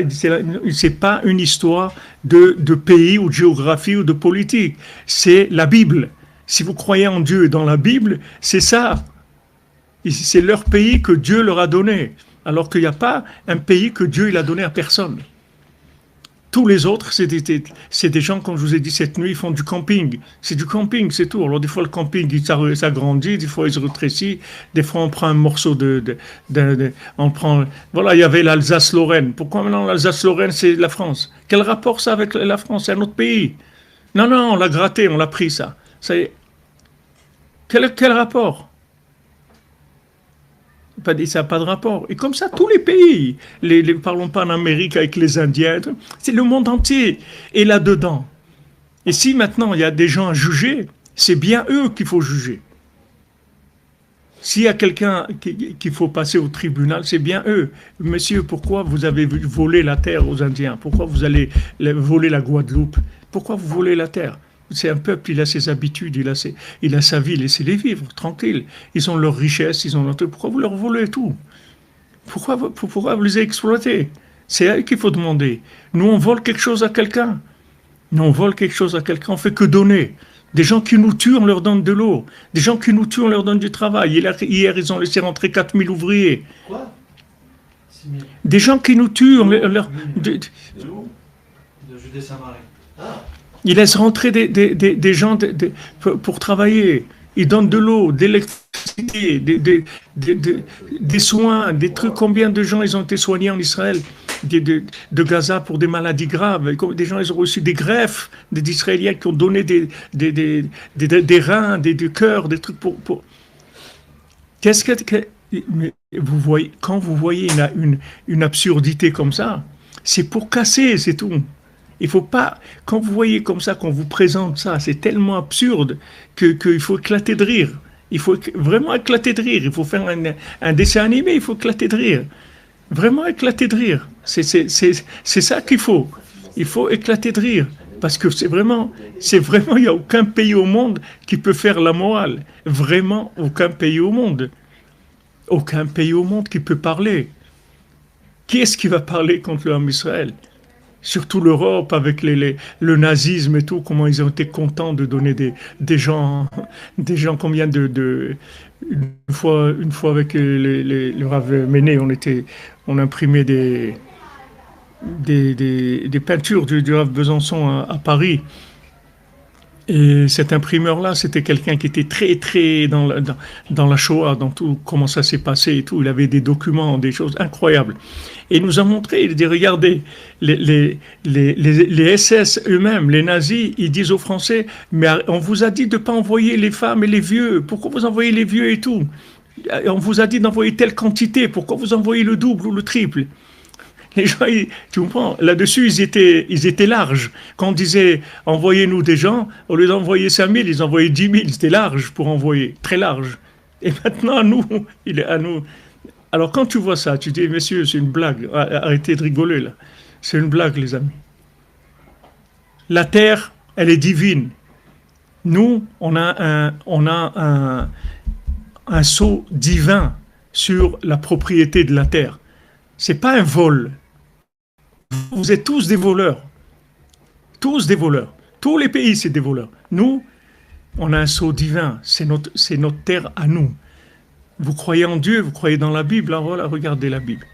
C'est pas une histoire de pays ou de géographie ou de politique. C'est la Bible. Si vous croyez en Dieu et dans la Bible, c'est ça. C'est leur pays que Dieu leur a donné. Alors qu'il n'y a pas un pays que Dieu il a donné à personne. Tous les autres, c'est des gens, comme je vous ai dit cette nuit, ils font du camping. C'est du camping, c'est tout. Alors des fois, le camping, ça grandit, des fois, il se rétrécit. Des fois, on prend un morceau Voilà, il y avait l'Alsace-Lorraine. Pourquoi maintenant l'Alsace-Lorraine, c'est la France? Quel rapport ça avec la France? C'est un autre pays. Non, on l'a gratté, on l'a pris, ça. Ça y est. Quel rapport? Ça n'a pas de rapport. Et comme ça, tous les pays, parlons pas en Amérique avec les Indiens, c'est le monde entier est là-dedans. Et si maintenant il y a des gens à juger, c'est bien eux qu'il faut juger. S'il y a quelqu'un qu'il faut passer au tribunal, c'est bien eux. Monsieur, pourquoi vous avez volé la terre aux Indiens? Pourquoi vous allez voler la Guadeloupe? Pourquoi vous volez la terre? C'est un peuple, il a ses habitudes, il a sa vie, laissez-les vivre, tranquille. Ils ont leur richesse, ils ont leur truc. Pourquoi vous leur volez tout? Pourquoi vous les exploitez? C'est à eux qu'il faut demander. Nous, on vole quelque chose à quelqu'un. On fait que donner. Des gens qui nous tuent, on leur donne de l'eau. Des gens qui nous tuent, on leur donne du travail. Hier, ils ont laissé rentrer 4000 ouvriers. Quoi? Des gens qui nous tuent, on leur... De Judée-Samarie. Ah. Ils laissent rentrer des gens pour travailler. Ils donnent de l'eau, de l'électricité, des soins, des trucs. Combien de gens ils ont été soignés en Israël de Gaza pour des maladies graves? Des gens ils ont reçu des greffes, des Israéliens qui ont donné des reins, des cœurs, des trucs pour... Qu'est-ce que... Mais quand vous voyez une absurdité comme ça, c'est pour casser, c'est tout. Il faut pas, quand vous voyez comme ça, qu'on vous présente ça, c'est tellement absurde qu'il faut éclater de rire. Il faut vraiment éclater de rire. Il faut faire un dessin animé, il faut éclater de rire. Vraiment éclater de rire. C'est ça qu'il faut. Il faut éclater de rire. Parce que c'est vraiment, il n'y a aucun pays au monde qui peut faire la morale. Vraiment, aucun pays au monde. Aucun pays au monde qui peut parler. Qui est-ce qui va parler contre l'homme Israël? Surtout l'Europe avec le nazisme et tout, comment ils ont été contents de donner des gens combien une fois avec le Rav Méné, on imprimait des peintures du Rav Besançon à Paris. Et cet imprimeur-là, c'était quelqu'un qui était très, très dans la Shoah, dans tout, comment ça s'est passé et tout. Il avait des documents, des choses incroyables. Et il nous a montré, il dit, regardez, les SS eux-mêmes, les nazis, ils disent aux Français, mais on vous a dit de ne pas envoyer les femmes et les vieux. Pourquoi vous envoyez les vieux et tout? On vous a dit d'envoyer telle quantité. Pourquoi vous envoyez le double ou le triple? Les gens, tu comprends, là-dessus, ils étaient larges. Quand on disait envoyez-nous des gens, au lieu d'envoyer 5000, ils envoyaient 10 000. C'était large pour envoyer, très large. Et maintenant, à nous, il est à nous. Alors quand tu vois ça, tu dis, messieurs, c'est une blague. Arrêtez de rigoler là. C'est une blague, les amis. La terre, elle est divine. Nous, on a un sceau divin sur la propriété de la terre. C'est pas un vol. Vous êtes tous des voleurs. Tous des voleurs. Tous les pays, c'est des voleurs. Nous, on a un sceau divin. C'est notre terre à nous. Vous croyez en Dieu, vous croyez dans la Bible. Alors voilà, regardez la Bible.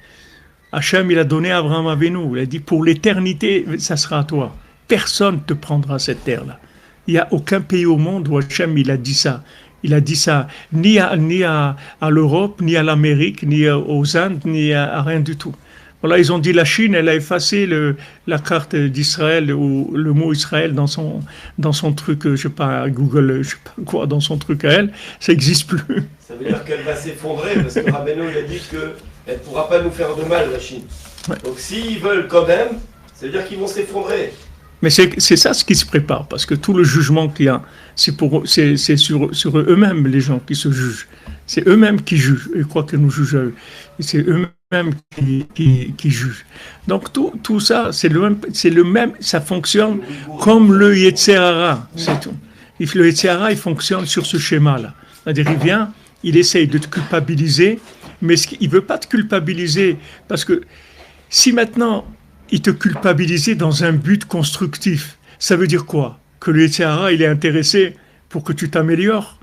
Hachem, il a donné à Abraham Avinu. Il a dit, pour l'éternité, ça sera à toi. Personne ne te prendra cette terre-là. Il n'y a aucun pays au monde où Hachem, il a dit ça. Il a dit ça ni à l'Europe, ni à l'Amérique, ni aux Indes, ni à rien du tout. Voilà, ils ont dit la Chine, elle a effacé la carte d'Israël ou le mot Israël dans son truc, je sais pas, Google, je sais pas quoi, dans son truc à elle, ça n'existe plus. Ça veut dire qu'elle va s'effondrer parce que Rabbeinu il a dit qu'elle ne pourra pas nous faire de mal, la Chine. Ouais. Donc s'ils veulent quand même, ça veut dire qu'ils vont s'effondrer. Mais c'est ça ce qui se prépare, parce que tout le jugement qu'il y a, c'est sur eux-mêmes les gens qui se jugent. C'est eux-mêmes qui jugent, et croient que nous jugeons à eux. Et c'est eux-mêmes qui jugent. Donc tout ça, c'est le même, ça fonctionne comme le Yetzer Hara, c'est tout. Le Yetzer Hara, il fonctionne sur ce schéma-là. C'est-à-dire, il vient, il essaye de te culpabiliser, mais il ne veut pas te culpabiliser, parce que si maintenant il te culpabilisait dans un but constructif, ça veut dire quoi? Que le Yetzer Hara, il est intéressé pour que tu t'améliores.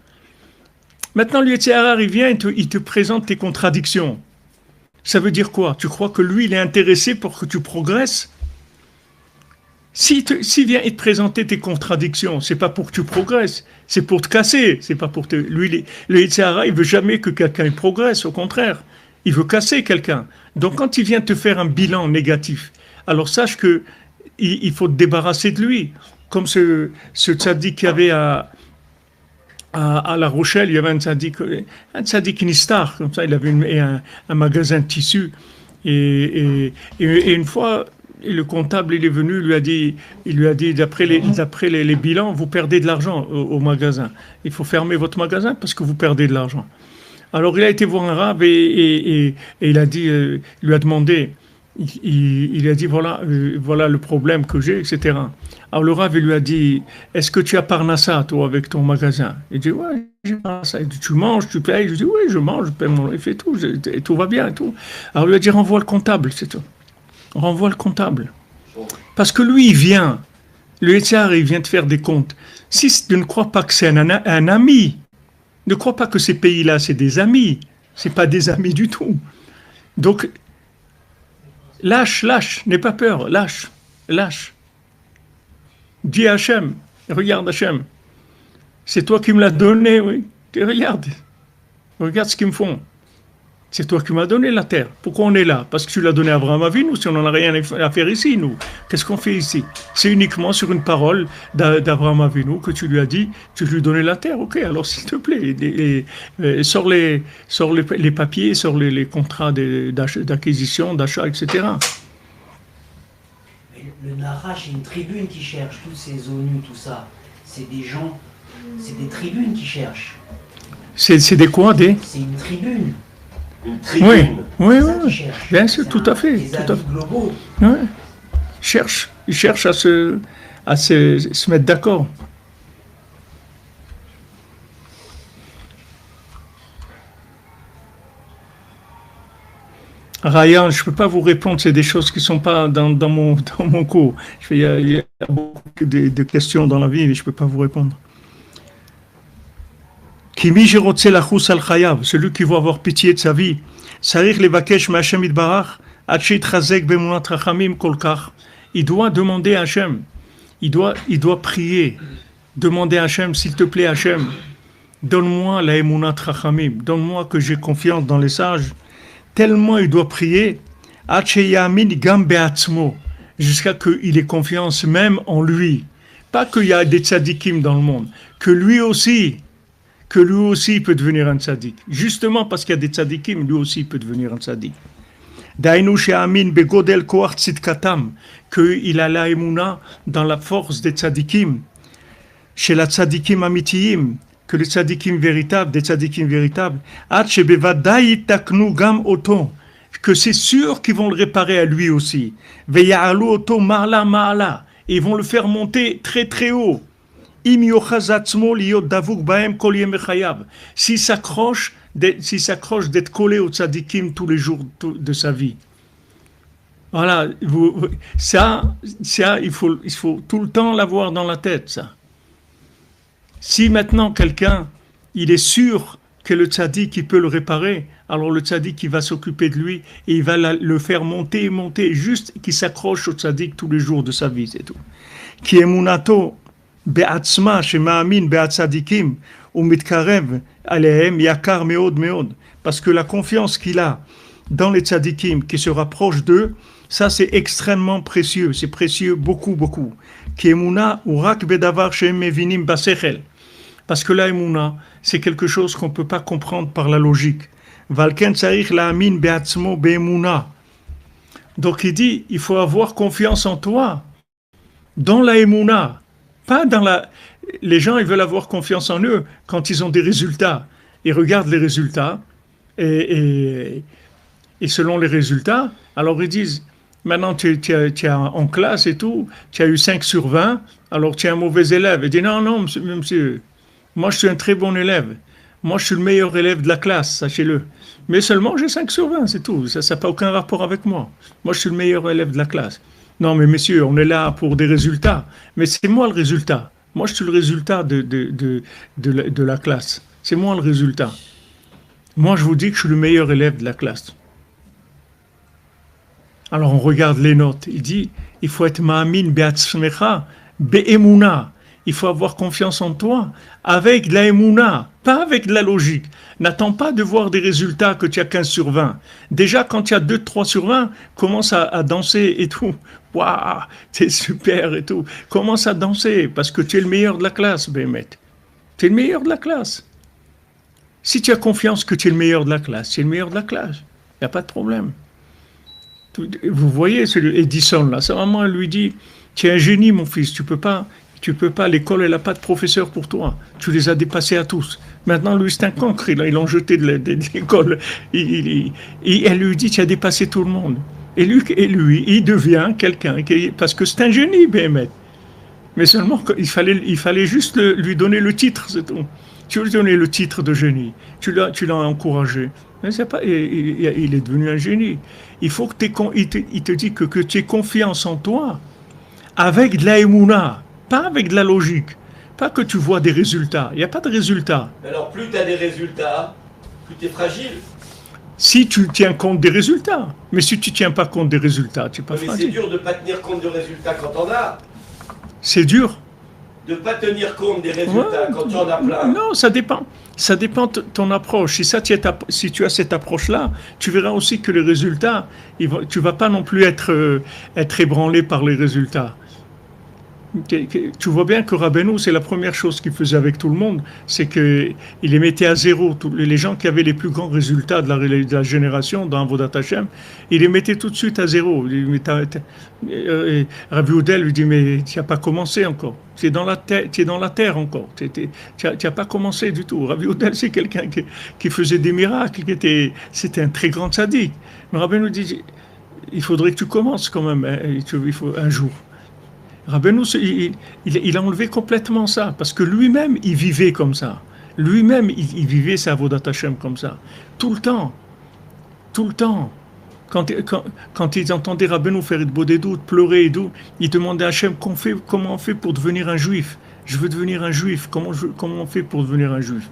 Maintenant, le Yetzer Hara, il vient, il te présente tes contradictions. Ça veut dire quoi? Tu crois que lui, il est intéressé pour que tu progresses? S'il vient te présenter tes contradictions, c'est pas pour que tu progresses, c'est pour te casser. C'est pas pour te. Lui, le Yetzer Hara, il veut jamais que quelqu'un progresse. Au contraire, il veut casser quelqu'un. Donc, quand il vient te faire un bilan négatif, alors sache que il faut te débarrasser de lui. Comme ce tzaddik qu'il y avait à La Rochelle, il y avait un tzaddik Nistar, comme ça, il avait un magasin de tissus. Et une fois, le comptable, il est venu, il lui a dit d'après les bilans, vous perdez de l'argent au magasin. Il faut fermer votre magasin parce que vous perdez de l'argent. Alors, il a été voir un rab et il a dit, il lui a demandé, il a dit voilà le problème que j'ai, etc. Alors le Rav il lui a dit est-ce que tu as Parnassa toi avec ton magasin? Il dit ouais j'ai Parnassa. Il dit tu manges, tu payes? Je dis oui je mange, je paye mon loyer et tout, et tout va bien et tout. Alors il lui a dit renvoie le comptable, c'est tout. Renvoie le comptable. Parce que lui il vient, le Yetzer il vient te faire des comptes. Si tu ne crois pas que c'est un ami, ne crois pas que ces pays-là c'est des amis, c'est pas des amis du tout. Donc lâche, n'aie pas peur, lâche. Dis à Hachem, regarde Hachem, c'est toi qui me l'as donné, oui. Regarde ce qu'ils me font. C'est toi qui m'as donné la terre. Pourquoi on est là? Parce que tu l'as donné à Abraham Avinu, si on n'en a rien à faire ici, nous. Qu'est-ce qu'on fait ici? C'est uniquement sur une parole d'Abraham Avinu que tu lui as dit, tu lui donnais la terre. Ok, alors s'il te plaît, sors les papiers, sors les contrats d'acquisition, d'achat, etc. Le Nahash, c'est une tribune qui cherche, tous ces ONU, tout ça. C'est des gens, c'est des tribunes qui cherchent. C'est des quoi, des? C'est une tribune. Une tribune. Oui, bien sûr, tout à fait. Des amis globaux. Ouais. Ils cherchent à se mettre d'accord. Ryan, je ne peux pas vous répondre, c'est des choses qui ne sont pas dans mon cours. Il y a beaucoup de questions dans la vie, mais je ne peux pas vous répondre. Kimi Jirotse Lachus al Chayav, celui qui veut avoir pitié de sa vie, Sarich Levakesh Ma'Hashem Itbarach, Achit Chazek Bemunat Rachamim Kolkach. Il doit demander à Hachem, il doit prier, demander à Hachem, s'il te plaît Hachem, donne-moi la Emunat Rachamim, donne-moi que j'ai confiance dans les sages. Tellement il doit prier, jusqu'à qu'il ait confiance même en lui. Pas qu'il y a des tzadikim dans le monde, que lui aussi peut devenir un tzadik. Justement parce qu'il y a des tzadikim, lui aussi peut devenir un tzadik. Dainu she'amin begodel koach tzidkatam, qu'il a la émouna dans la force des tzadikim, chez la tzadikim amitiyim, que les tzadikim véritables, des tzadikim véritables, at shebevadai taknu gam oto, que c'est sûr qu'ils vont le réparer à lui aussi. Veya'alu oto ma'ala ma'ala, et ils vont le faire monter très très haut. S'il s'accroche d'être collé au tzadikim tous les jours de sa vie. Voilà, ça, il faut tout le temps l'avoir dans la tête, ça. Si maintenant quelqu'un, il est sûr que le tzaddik, il peut le réparer, alors le tzaddik, il va s'occuper de lui et il va le faire monter, juste qu'il s'accroche au tzaddik tous les jours de sa vie, c'est tout. Qui est munato be'atzma shema'amin be'atzadikim ou mitkarev alehem yakar meod meod. Parce que la confiance qu'il a dans les tzadikim qui se rapprochent d'eux, ça c'est extrêmement précieux, c'est précieux beaucoup, beaucoup. Qui est muna urak bedavar shem mevinim basechel. Parce que la émouna, c'est quelque chose qu'on ne peut pas comprendre par la logique. Valken tzarich la'amin be'atzmo be'emouna. Donc il dit, il faut avoir confiance en toi, dans la émouna, pas dans la... Les gens, ils veulent avoir confiance en eux quand ils ont des résultats. Ils regardent les résultats, et selon les résultats, alors ils disent, maintenant tu es en classe et tout, tu as eu 5 sur 20, alors tu es un mauvais élève. Il dit, non, monsieur, moi je suis un très bon élève. Moi je suis le meilleur élève de la classe, sachez-le. Mais seulement j'ai 5 sur 20, c'est tout. Ça n'a pas aucun rapport avec moi. Moi je suis le meilleur élève de la classe. Non mais messieurs, on est là pour des résultats. Mais c'est moi le résultat. Moi je suis le résultat de la classe. C'est moi le résultat. Moi je vous dis que je suis le meilleur élève de la classe. Alors on regarde les notes. Il dit, il faut être ma'amin be'atzmecha be'emuna. Il faut avoir confiance en toi avec de la émouna, pas avec de la logique. N'attends pas de voir des résultats que tu as 15 sur 20. Déjà, quand tu as 2-3 sur 20, commence à danser et tout. Waouh, c'est super et tout. Commence à danser parce que tu es le meilleur de la classe, Bémet. Tu es le meilleur de la classe. Si tu as confiance que tu es le meilleur de la classe, tu es le meilleur de la classe. Il n'y a pas de problème. Vous voyez, c'est Edison là. Sa maman lui dit, tu es un génie, mon fils, tu peux pas, l'école, elle n'a pas de professeur pour toi. Tu les as dépassés à tous. Maintenant, lui, c'est un cancre, ils l'ont jeté de l'école. Elle lui dit, tu as dépassé tout le monde. Et lui, il devient quelqu'un, parce que c'est un génie, Béhémet. Mais seulement, il fallait juste lui donner le titre, c'est tout. Tu lui donner le titre de génie. Tu l'as encouragé. Mais c'est pas, il est devenu un génie. Il faut que il te dit que tu aies confiance en toi, avec de la émouna. Pas avec de la logique, pas que tu vois des résultats. Il n'y a pas de résultats. Alors plus tu as des résultats, plus tu es fragile. Si tu tiens compte des résultats. Mais si tu ne tiens pas compte des résultats, tu n'es pas fragile. Mais c'est dur de ne pas tenir compte des résultats quand on as. C'est dur. De ne pas tenir compte des résultats quand tu en as plein. Non, ça dépend. Ça dépend de ton approche. Si tu as cette approche-là, tu verras aussi que les résultats, tu ne vas pas non plus être ébranlé par les résultats. Tu vois bien que Rabbeinu, c'est la première chose qu'il faisait avec tout le monde, c'est qu'il les mettait à zéro. Les gens qui avaient les plus grands résultats de la génération dans Avodat Hashem, il les mettait tout de suite à zéro. Rabbi Oudel lui dit, mais tu n'as pas commencé encore. Tu es dans la terre encore. Tu n'as pas commencé du tout. Rabbi Oudel, c'est quelqu'un qui faisait des miracles, c'était un très grand tzaddik. Mais Rabbeinu dit, il faudrait que tu commences quand même, il faut un jour. Rabbeinu, il a enlevé complètement ça, parce que lui-même, il vivait comme ça. Lui-même, il vivait sa Avodat Hashem comme ça. Tout le temps. Tout le temps. Quand ils entendaient Rabbeinu faire de bodédout, pleurer et tout, ils demandaient à Hashem, comment on fait pour devenir un juif? Je veux devenir un juif. Comment on fait pour devenir un juif?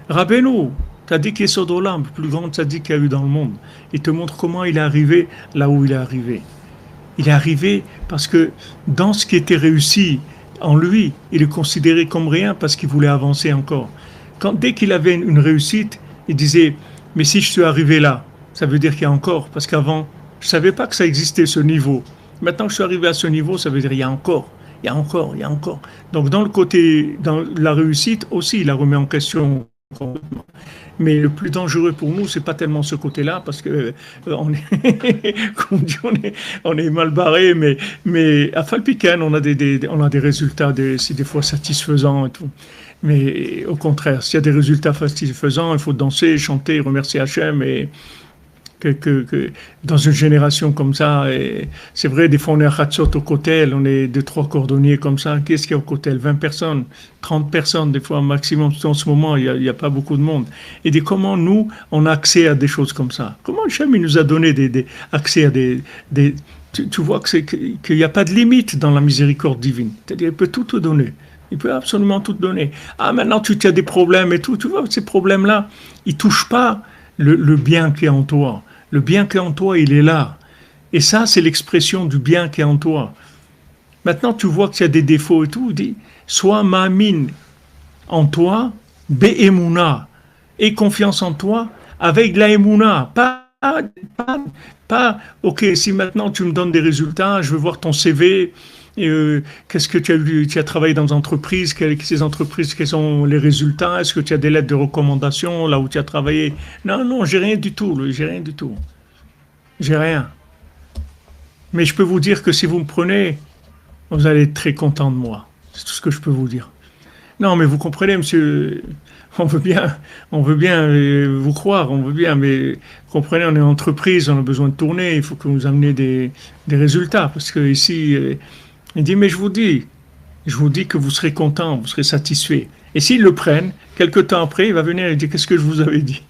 Rabbeinu, Tzaddik Yesod Olam, le plus grand tzaddik qu'il y a eu dans le monde, il te montre comment il est arrivé là où il est arrivé. Il est arrivé parce que dans ce qui était réussi en lui, il est considéré comme rien parce qu'il voulait avancer encore. Dès qu'il avait une réussite, il disait, mais si je suis arrivé là, ça veut dire qu'il y a encore, parce qu'avant, je ne savais pas que ça existait ce niveau. Maintenant que je suis arrivé à ce niveau, ça veut dire qu'il y a encore, il y a encore, il y a encore. Donc dans la réussite aussi, il la remet en question complètement. Mais le plus dangereux pour nous, c'est pas tellement ce côté-là, parce que on est, comme on dit, on est mal barré, mais à Falpiken, on a des résultats, des fois satisfaisants et tout. Mais au contraire, s'il y a des résultats satisfaisants, il faut danser, chanter, remercier Hachem et dans une génération comme ça, et c'est vrai, des fois on est à Hatzot au Kotel, on est 2-3 cordonniers comme ça, qu'est-ce qu'il y a au Kotel? 20 personnes, 30 personnes, des fois maximum, en ce moment, il n'y a pas beaucoup de monde. Et comment nous, on a accès à des choses comme ça? Comment Hachem, il nous a donné accès à tu vois qu'il n'y a pas de limite dans la miséricorde divine, c'est-à-dire il peut tout te donner. Il peut absolument tout te donner. Ah, maintenant tu as des problèmes et tout, tu vois, ces problèmes-là, ils ne touchent pas le bien qui est en toi. Le bien qui est en toi, il est là. Et ça, c'est l'expression du bien qui est en toi. Maintenant, tu vois qu'il y a des défauts et tout, dis, sois ma'amin en toi, be'emuna, et confiance en toi, avec la emuna. Pas, ok, si maintenant tu me donnes des résultats, je veux voir ton CV, qu'est-ce que tu as travaillé dans des entreprises, ces entreprises, quels sont les résultats, est-ce que tu as des lettres de recommandation là où tu as travaillé? Non, j'ai rien du tout, j'ai rien. Mais je peux vous dire que si vous me prenez, vous allez être très content de moi, c'est tout ce que je peux vous dire. Non, mais vous comprenez, monsieur, on veut bien vous croire, on veut bien, mais vous comprenez, on est une entreprise, on a besoin de tourner, il faut que vous ameniez des résultats, parce que ici, il dit, mais je vous dis que vous serez content, vous serez satisfait. Et s'ils le prennent, quelques temps après, il va venir et dire, qu'est-ce que je vous avais dit?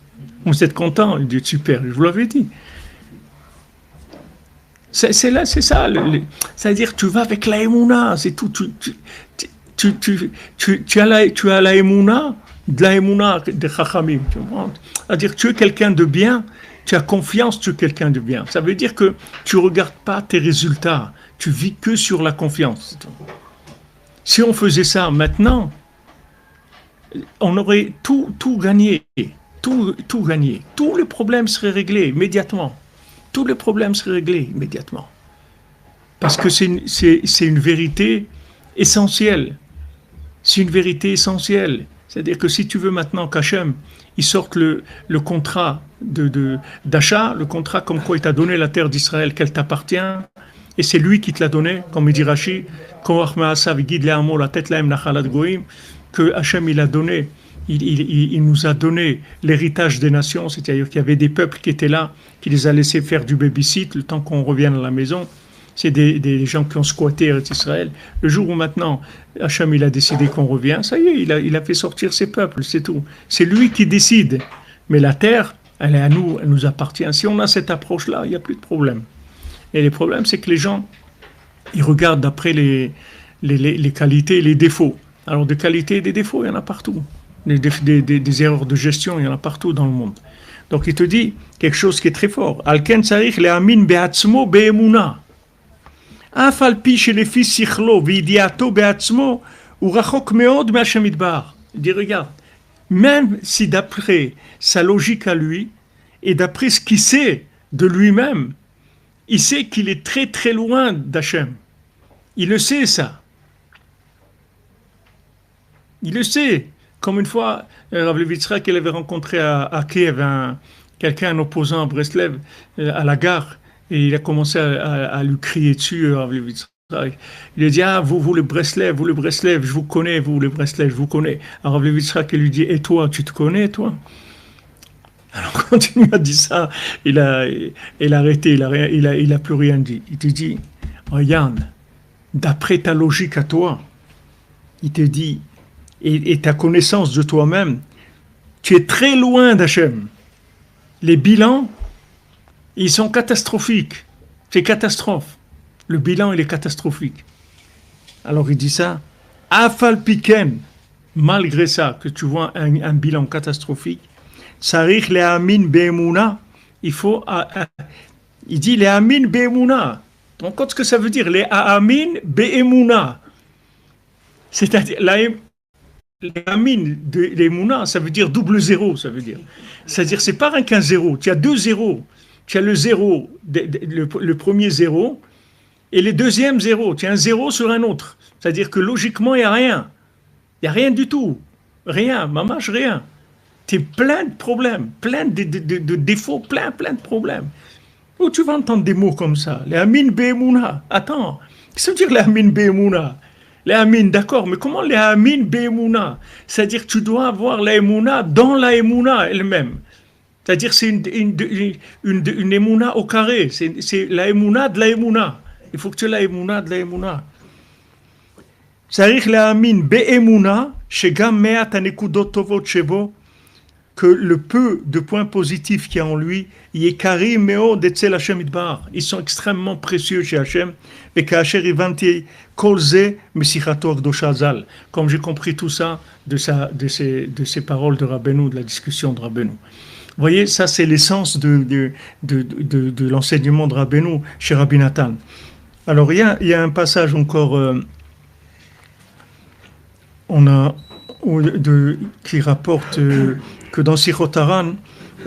Vous êtes content? Il dit, super, je vous l'avais dit. C'est ça. C'est-à-dire, tu vas avec la émouna, c'est tout. Tu as la émouna, de la émouna de Chachamim. C'est-à-dire, tu es quelqu'un de bien, tu as confiance, tu es quelqu'un de bien. Ça veut dire que tu ne regardes pas tes résultats, tu vis que sur la confiance. Si on faisait ça maintenant, on aurait tout gagné. Tout gagné. Tous les problèmes seraient réglés immédiatement. Tous les problèmes seraient réglés immédiatement. Parce que c'est une vérité essentielle. C'est une vérité essentielle. C'est-à-dire que si tu veux maintenant qu'Hachem, il sorte le contrat d'achat, le contrat comme quoi il t'a donné la terre d'Israël, qu'elle t'appartient, et c'est lui qui te l'a donné, comme il dit Rashi, que Hachem il a donné, il nous a donné l'héritage des nations, c'est-à-dire qu'il y avait des peuples qui étaient là, qui les a laissés faire du babysit le temps qu'on revienne à la maison. C'est des gens qui ont squatté Israël. Le jour où maintenant Hachem il a décidé qu'on revient, ça y est, il a fait sortir ses peuples, c'est tout. C'est lui qui décide. Mais la terre, elle est à nous, elle nous appartient. Si on a cette approche-là, il n'y a plus de problème. Et le problème, c'est que les gens, ils regardent d'après les qualités et les défauts. Alors des qualités et des défauts, il y en a partout. Des erreurs de gestion, il y en a partout dans le monde. Donc il te dit quelque chose qui est très fort. Alken tzarich le'amin be'atzmo be'emuna. Afal pi shelefi sichlo v'idiato be'atzmo u rachok meod me'Hashem yitbarach. Il dit regarde, même si d'après sa logique à lui et d'après ce qu'il sait de lui-même, il sait qu'il est très très loin d'Hachem. Il le sait ça. Il le sait. Comme une fois, Rav Levi Yitzhak, il avait rencontré à Kiev un opposant à Breslev, à la gare, et il a commencé à lui crier dessus, Rav Levi Yitzhak. Il lui a dit, ah, vous le Breslev, je vous connais, vous le Breslev, je vous connais. Alors Rav Levi Yitzhak, il lui dit, et toi, tu te connais, toi? Alors quand il m'a dit ça, il a arrêté, il a plus rien dit. Il te dit, regarde, d'après ta logique à toi, il te dit, et ta connaissance de toi-même, tu es très loin d'Hachem. Les bilans, ils sont catastrophiques. C'est catastrophe. Le bilan, il est catastrophique. Alors il dit ça, Afal Piken, malgré ça, que tu vois un bilan catastrophique, Sarich le'amin be'emuna, il dit le'amin be'emuna. Tu te rends compte ce que ça veut dire? Le'amin be'emuna. C'est-à-dire, l'amin de l'emuna, ça veut dire double zéro, ça veut dire. C'est-à-dire, c'est pas rien qu'un zéro. Tu as deux zéros. Tu as le zéro, le premier zéro, et le deuxième zéro. Tu as un zéro sur un autre. C'est-à-dire que logiquement, il n'y a rien. Il n'y a rien du tout. Rien, mamache, rien. Tu es plein de problèmes, plein de défauts, plein de problèmes. Où tu vas entendre des mots comme ça? Les Amin Be'emouna. Attends, qu'est-ce que ça veut dire les Amin Be'emouna? Les Amin, d'accord, mais comment les Amin Be'emouna? C'est-à-dire que tu dois avoir la Emouna dans la Emouna elle-même. C'est-à-dire c'est une Emouna au carré. C'est la Emouna de la Emouna. Il faut que tu aies la Emouna de la Emouna. C'est-à-dire la Amin Be'emouna, shegam me'at hanekudot tovot shebo, que le peu de points positifs qu'il y a en lui, yekari me'od etzel Hashem idbar. Ils sont extrêmement précieux chez Hashem. Et qu'Hasher ivanti kolze mesichato akdosha zal. Comme j'ai compris tout ça de ces paroles de Rabbeinu, de la discussion de Rabbeinu. Vous voyez, ça c'est l'essence de l'enseignement de Rabbeinu chez Rabbi Nathan. Alors il y a un passage encore, qui rapporte que dans Sichot Haran,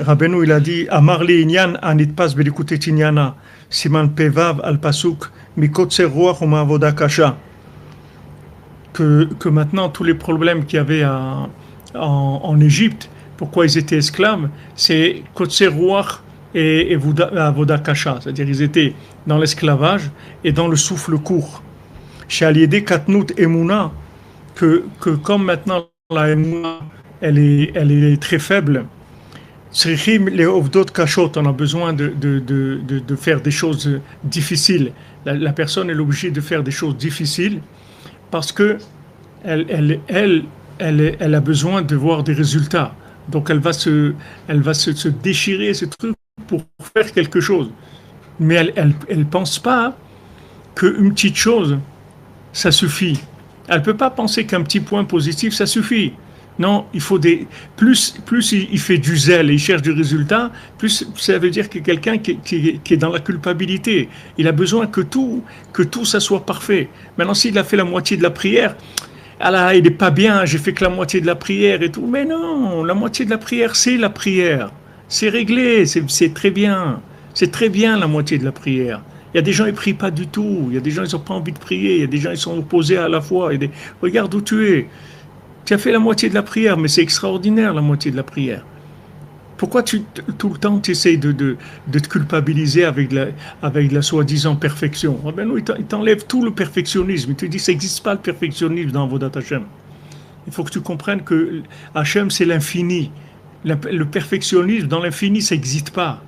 Rabbeinu il a dit Amarli inyan anitpas belikutei tinyana siman pevav al pasuk mikotzer ruach u'ma'avoda kasha. Que maintenant tous les problèmes qu'il y avait en Égypte, pourquoi ils étaient esclaves, c'est kotzer ruach et avoda kasha, c'est-à-dire ils étaient dans l'esclavage et dans le souffle court. Chez Aliédé Katnout Emouna, que comme maintenant la Emouna elle est très faible, les ovdot kashot, on a besoin de faire des choses difficiles. La personne est obligée de faire des choses difficiles parce que elle a besoin de voir des résultats. Donc elle va se déchirer ce truc pour faire quelque chose. Mais elle pense pas qu'une petite chose, ça suffit. Elle peut pas penser qu'un petit point positif, ça suffit. Non, il faut plus il fait du zèle et il cherche du résultat, plus ça veut dire que quelqu'un qui est dans la culpabilité. Il a besoin que tout ça soit parfait. Maintenant, s'il a fait la moitié de la prière, ah là, il n'est pas bien, j'ai fait que la moitié de la prière et tout. Mais non, la moitié de la prière, c'est la prière. C'est réglé, c'est très bien. C'est très bien la moitié de la prière. Il y a des gens qui ne prient pas du tout. Il y a des gens qui n'ont pas envie de prier. Il y a des gens qui sont opposés à la foi. Regarde où tu es. Tu as fait la moitié de la prière, mais c'est extraordinaire la moitié de la prière. Pourquoi tout le temps tu essayes de te culpabiliser avec la soi-disant perfection? Ah ben non, il t'enlève tout le perfectionnisme. Il te dit que ça n'existe pas le perfectionnisme dans Avodat Hashem. Il faut que tu comprennes que Hashem c'est l'infini. Le perfectionnisme dans l'infini ça n'existe pas.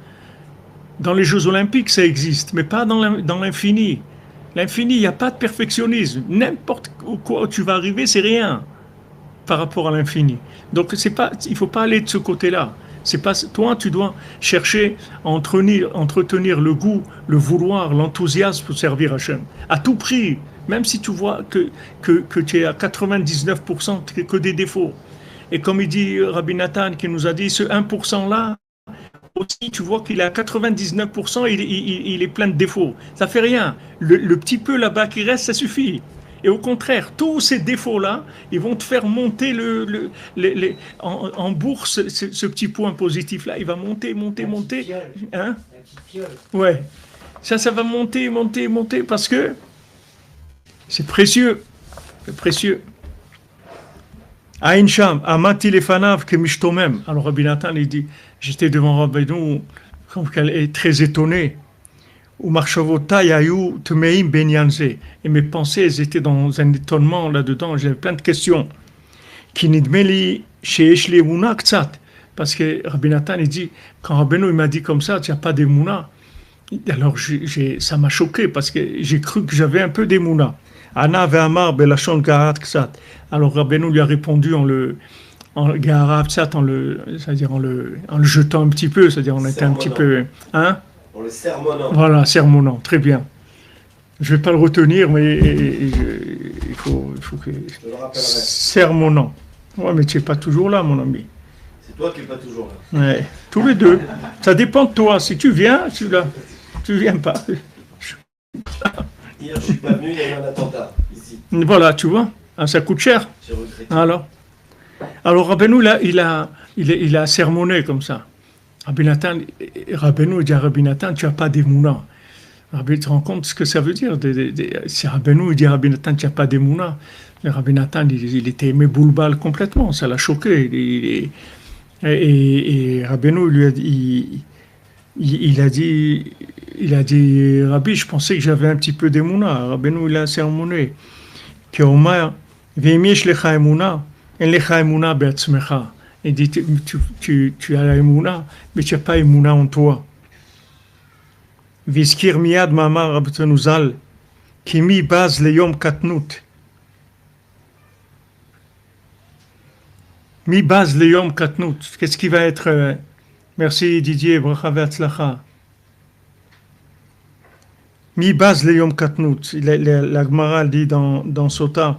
Dans les Jeux Olympiques ça existe, mais pas dans l'infini. L'infini, il n'y a pas de perfectionnisme. N'importe quoi où tu vas arriver, c'est rien par rapport à l'infini. Donc il ne faut pas aller de ce côté-là. Toi, tu dois chercher à entretenir le goût, le vouloir, l'enthousiasme pour servir Hachem. À tout prix, même si tu vois que tu es à 99% que des défauts. Et comme il dit Rabbi Nathan qui nous a dit, ce 1%-là, aussi tu vois qu'il est à 99%, il est plein de défauts. Ça fait rien. Le petit peu là-bas qui reste, ça suffit. Et au contraire, tous ces défauts-là, ils vont te faire monter en bourse ce petit point positif-là. Il va monter. Hein? Ouais. Ça va monter parce que c'est précieux. C'est précieux. Aïn Sham, Amati Lefanav Kemishtomem. Alors Rabbi Nathan, il dit, j'étais devant Rabbeinu, comme qu'elle est très étonnée. Et mes pensées, elles étaient dans un étonnement là-dedans. J'avais plein de questions. Parce que Rabbi Nathan, il dit, quand Rabbeinu il m'a dit comme ça, tu n'as pas d'émouna. Alors ça m'a choqué parce que j'ai cru que j'avais un peu d'émouna. Alors Rabbeinu lui a répondu en le jetant un petit peu, c'est-à-dire on était un petit peu... Hein? En le sermonnant. Voilà, sermonnant, très bien. Je ne vais pas le retenir, mais il faut que... Je te le rappellerai. Sermonnant. Ouais, mais tu n'es pas toujours là, mon ami. C'est toi qui n'es pas toujours là. Ouais, tous les deux. Ça dépend de toi. Si tu viens, tu ne viens pas. Hier, je ne suis pas venu, il y a eu un attentat ici. Voilà, tu vois. Ah, ça coûte cher. J'ai regretté. Alors Rabbeinu, il a sermonné comme ça. Rabbeinu dit à Rabbi Nathan, tu n'as pas d'émouna. Rabbi, tu te rends compte ce que ça veut dire? Si Rabbeinu dit à Rabbi Nathan, tu n'as pas d'émouna. Rabbi Nathan, il était aimé boulbal complètement, ça l'a choqué. Et Rabbeinu lui a dit, il a dit, Rabbi, je pensais que j'avais un petit peu d'émouna. Rabbeinu, il a sermonné. Qu'Omar, Ve'im yesh lecha emuna, en lecha emuna be'atzmecha. Il dit, tu as la émouna, mais tu n'as pas émouna en toi. Vizkir miyad ma'amar Rabbeinu Zal, ki mi baz leyom katnut. Mi baz leyom katnut. Qu'est-ce qui va être... Merci Didier, bracha ve'atzlacha. Mi baz leyom katnut. La Gemara dit dans Sota,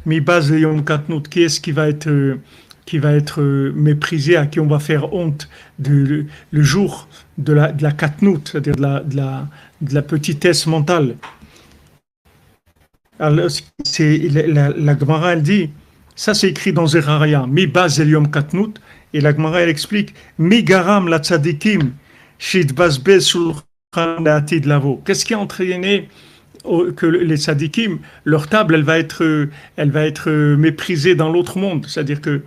mi baz leyom katnut. Qui est-ce qui va être méprisé, à qui on va faire honte le jour de la katnout, c'est-à-dire de la petitesse mentale. Alors, la Gemara, elle dit, ça c'est écrit dans Zechariah, mi baz eliom katnout, et la Gemara, elle explique, mi garam la tzadikim, shit bazbez sulchan da'atid lavo. Qu'est-ce qui a entraîné que les tzadikim, leur table, elle va être méprisée dans l'autre monde, c'est-à-dire que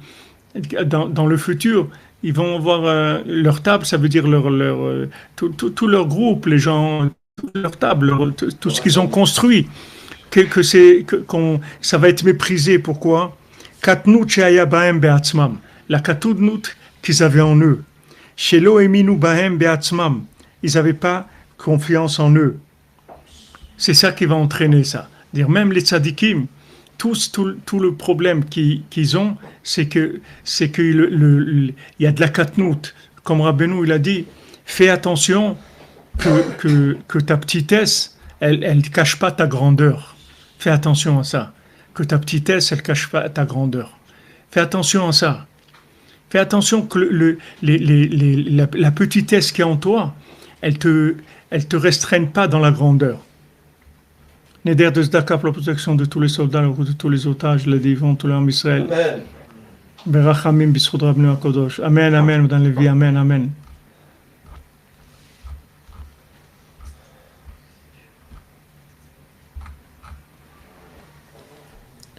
dans le futur, ils vont avoir leur table, ça veut dire tout leur groupe, les gens, leur table, tout ce qu'ils ont construit, ça va être méprisé. Pourquoi? Katnut she'aya bahem be'atzmam, la katnut qu'ils avaient en eux. Shelo eminu bahem be'atzmam, ils n'avaient pas confiance en eux. C'est ça qui va entraîner ça. Dire même les tzadikim, tout le problème qu'ils ont, c'est que il y a de la katnout. Comme Rabbeinu, il a dit, fais attention que ta petitesse, elle ne cache pas ta grandeur. Fais attention à ça. Que ta petitesse, elle ne cache pas ta grandeur. Fais attention à ça. Fais attention que la petitesse qui est en toi, elle te restreigne pas dans la grandeur. Neder de Zdaka pour la protection de tous les soldats, de tous les otages, les vivants, tous les hommes Israël. Amen. Berachamim bisroud Rabbeinu HaKadosh. Amen, amen, dans les vies, amen, amen.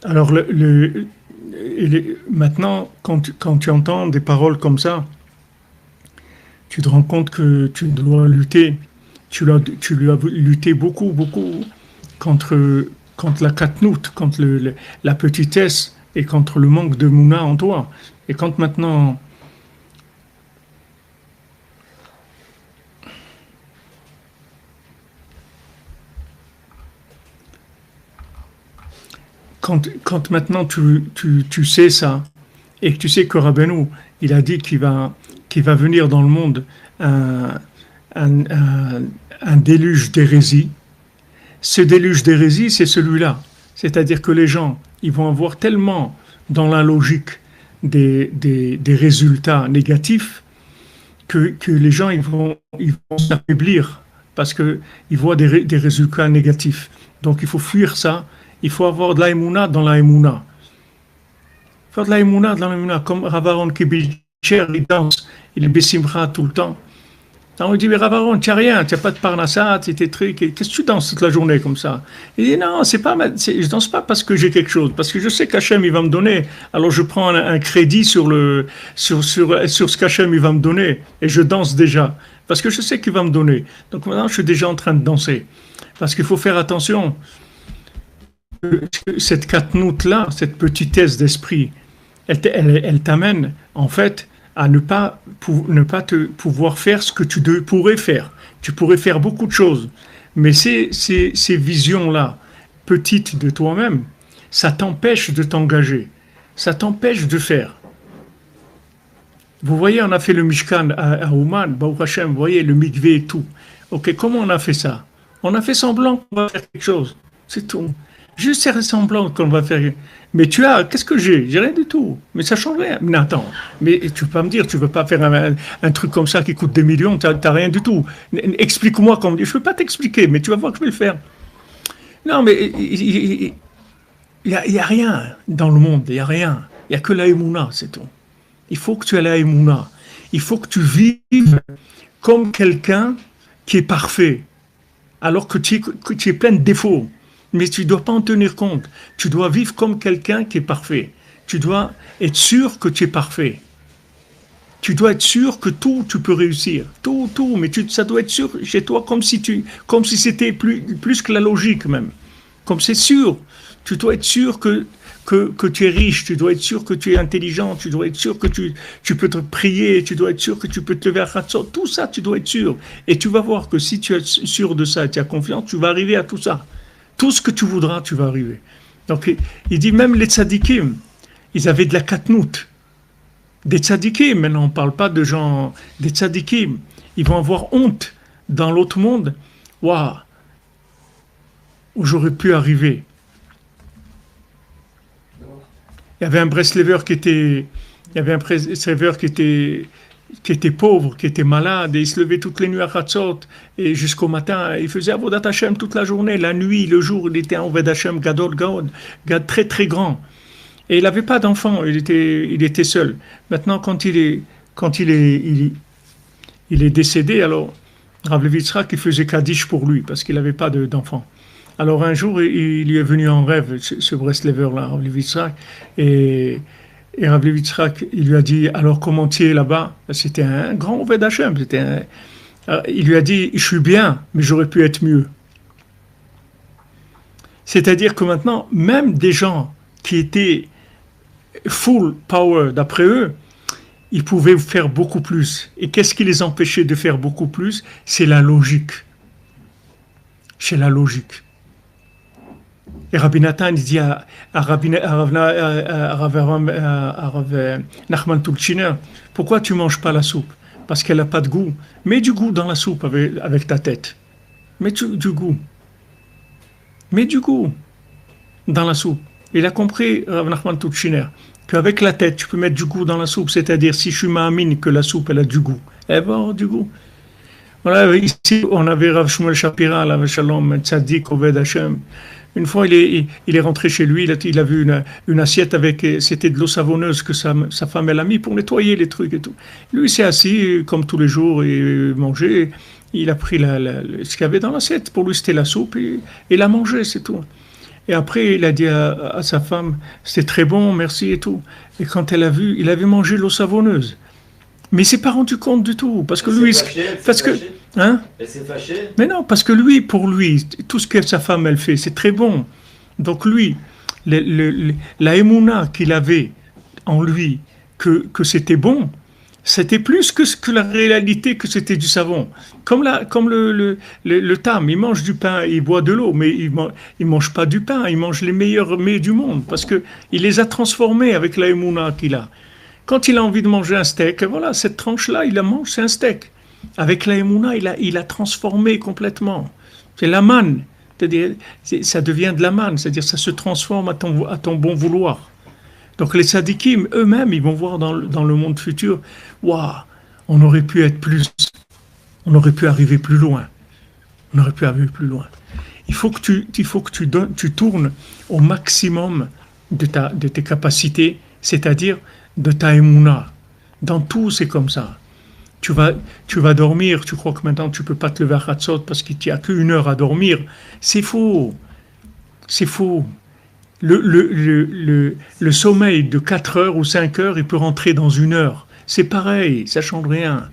Alors, maintenant, quand tu entends des paroles comme ça, tu te rends compte que tu dois lutter. Tu dois lutter beaucoup, beaucoup contre la katnout, contre la petitesse et contre le manque de mouna en toi. Et quand maintenant... Quand maintenant tu sais ça, et que tu sais que Rabbeinu, il a dit qu'il va venir dans le monde un déluge d'hérésie. Ce déluge d'hérésie, c'est celui-là. C'est-à-dire que les gens, ils vont avoir tellement dans la logique des résultats négatifs que les gens ils vont s'affaiblir parce qu'ils voient des résultats négatifs. Donc il faut fuir ça. Il faut avoir de la émouna dans la émouna. Faire de la émouna dans la émouna. Comme Rav Aaron Kibicher, il danse, il est bessimra tout le temps. Alors on dit, mais Rav Aaron, tu n'as rien, tu n'as pas de parnassat, tu tes trucs, qu'est-ce que tu danses toute la journée comme ça? Il dit, non, je ne danse pas parce que j'ai quelque chose, parce que je sais qu'Hachem, il va me donner. Alors je prends un crédit sur ce qu'Hachem, il va me donner, et je danse déjà, parce que je sais qu'il va me donner. Donc maintenant, je suis déjà en train de danser. Parce qu'il faut faire attention. Cette katnout-là, cette petitesse d'esprit, elle t'amène, en fait, à ne pas te pouvoir faire ce que tu pourrais faire. Tu pourrais faire beaucoup de choses. Mais ces visions-là, petites de toi-même, ça t'empêche de t'engager. Ça t'empêche de faire. Vous voyez, on a fait le Mishkan à Ouman, Baruch Hashem, vous voyez, le mikvé et tout. Ok, comment on a fait ça? On a fait semblant qu'on va faire quelque chose. C'est tout. Juste faire semblant qu'on va faire. Mais qu'est-ce que j'ai? J'ai rien du tout. Mais ça change rien. Mais attends, mais tu peux pas me dire, tu veux pas faire un truc comme ça qui coûte des millions, t'as rien du tout. Explique-moi comment. Je peux pas t'expliquer, mais tu vas voir que je vais le faire. Non, mais il y a rien dans le monde, il y a rien. Il y a que la émouna, c'est tout. Il faut que tu aies la émouna. Il faut que tu vives comme quelqu'un qui est parfait, alors que tu es plein de défauts. Mais tu ne dois pas en tenir compte. Tu dois vivre comme quelqu'un qui est parfait. Tu dois être sûr que tu es parfait. tu dois être sûr que tout, tu peux réussir. Tout, mais ça doit être sûr chez toi comme si c'était plus que la logique même. Comme c'est sûr. Tu dois être sûr que tu es riche, tu dois être sûr que tu es intelligent, tu dois être sûr que tu peux te prier, tu dois être sûr que tu peux te lever à Khatsot. Tout ça, tu dois être sûr. Et tu vas voir que si tu es sûr de ça et tu as confiance, tu vas arriver à tout ça. Tout ce que tu voudras, tu vas arriver. Donc, il dit même les tzadikim, ils avaient de la katnout. Des tzadikim, maintenant on ne parle pas de gens, des tzadikim, ils vont avoir honte dans l'autre monde. Waouh, où j'aurais pu arriver. Il y avait un Breslever qui était pauvre, qui était malade, et il se levait toutes les nuits à Khatsot, et jusqu'au matin, il faisait Avodat Hashem toute la journée, la nuit, le jour, il était en Avodat Hashem, Gadol Gaod, très très grand. Et il n'avait pas d'enfant, il était seul. Maintenant, quand il est décédé, alors Rav Levi Yitzhak, il faisait Kaddish pour lui, parce qu'il n'avait pas d'enfant. Alors un jour, il lui est venu en rêve, ce Breslever-là, Rav Levi Yitzhak, et Rav Levi Yitzhak, il lui a dit, alors comment tu es là-bas? C'était un grand Oved Hashem, il lui a dit, je suis bien, mais j'aurais pu être mieux. C'est-à-dire que maintenant, même des gens qui étaient full power d'après eux, ils pouvaient faire beaucoup plus. Et qu'est-ce qui les empêchait de faire beaucoup plus? C'est la logique. C'est la logique. Et Rabbi Nathan dit à Rav Nachman Tulchiner, pourquoi tu ne manges pas la soupe? Parce qu'elle n'a pas de goût. Mets du goût dans la soupe avec ta tête. Mets du goût. Mets du goût dans la soupe. Il a compris, Rav Nachman Tulchiner, qu'avec la tête, tu peux mettre du goût dans la soupe. C'est-à-dire, si je suis ma'amine que la soupe, elle a du goût, elle va avoir du goût. Voilà, ici, on avait Rav Shmuel Shapira, Rav Shalom, Tzadik, Oved Hashem. Une fois, il est rentré chez lui, il a vu une assiette avec, c'était de l'eau savonneuse que sa femme elle a mis pour nettoyer les trucs et tout. Lui, il s'est assis, comme tous les jours, et mangeait. Il a pris ce qu'il y avait dans l'assiette. Pour lui, c'était la soupe, et il a mangé, c'est tout. Et après, il a dit à sa femme, c'était très bon, merci et tout. Et quand elle a vu, il avait mangé l'eau savonneuse. Mais il s'est pas rendu compte du tout, parce que lui, hein? Elle s'est fâchée. Mais non, parce que lui, pour lui, tout ce que sa femme elle fait, c'est très bon. Donc lui, la émouna qu'il avait en lui, que c'était bon, c'était plus que la réalité que c'était du savon. Comme le tam, il mange du pain, il boit de l'eau, mais il mange pas du pain, il mange les meilleurs mets du monde, parce que il les a transformés avec la émouna qu'il a. Quand il a envie de manger un steak, voilà, cette tranche-là, il la mange, c'est un steak. Avec la émouna, il a transformé complètement. C'est la manne, c'est-à-dire, ça devient de la manne, c'est-à-dire ça se transforme à ton bon vouloir. Donc les tzadikim, eux-mêmes, ils vont voir dans le monde futur, waouh, on aurait pu être plus, on aurait pu arriver plus loin. On aurait pu arriver plus loin. Il faut que tu tournes au maximum de tes capacités, c'est-à-dire de ta émouna. Dans tout, c'est comme ça. Tu vas dormir, tu crois que maintenant tu ne peux pas te lever à Khatsot parce qu'il n'y a qu'une heure à dormir. C'est faux. C'est faux. Le sommeil de 4 heures ou 5 heures, il peut rentrer dans 1 heure. C'est pareil, ça ne change rien.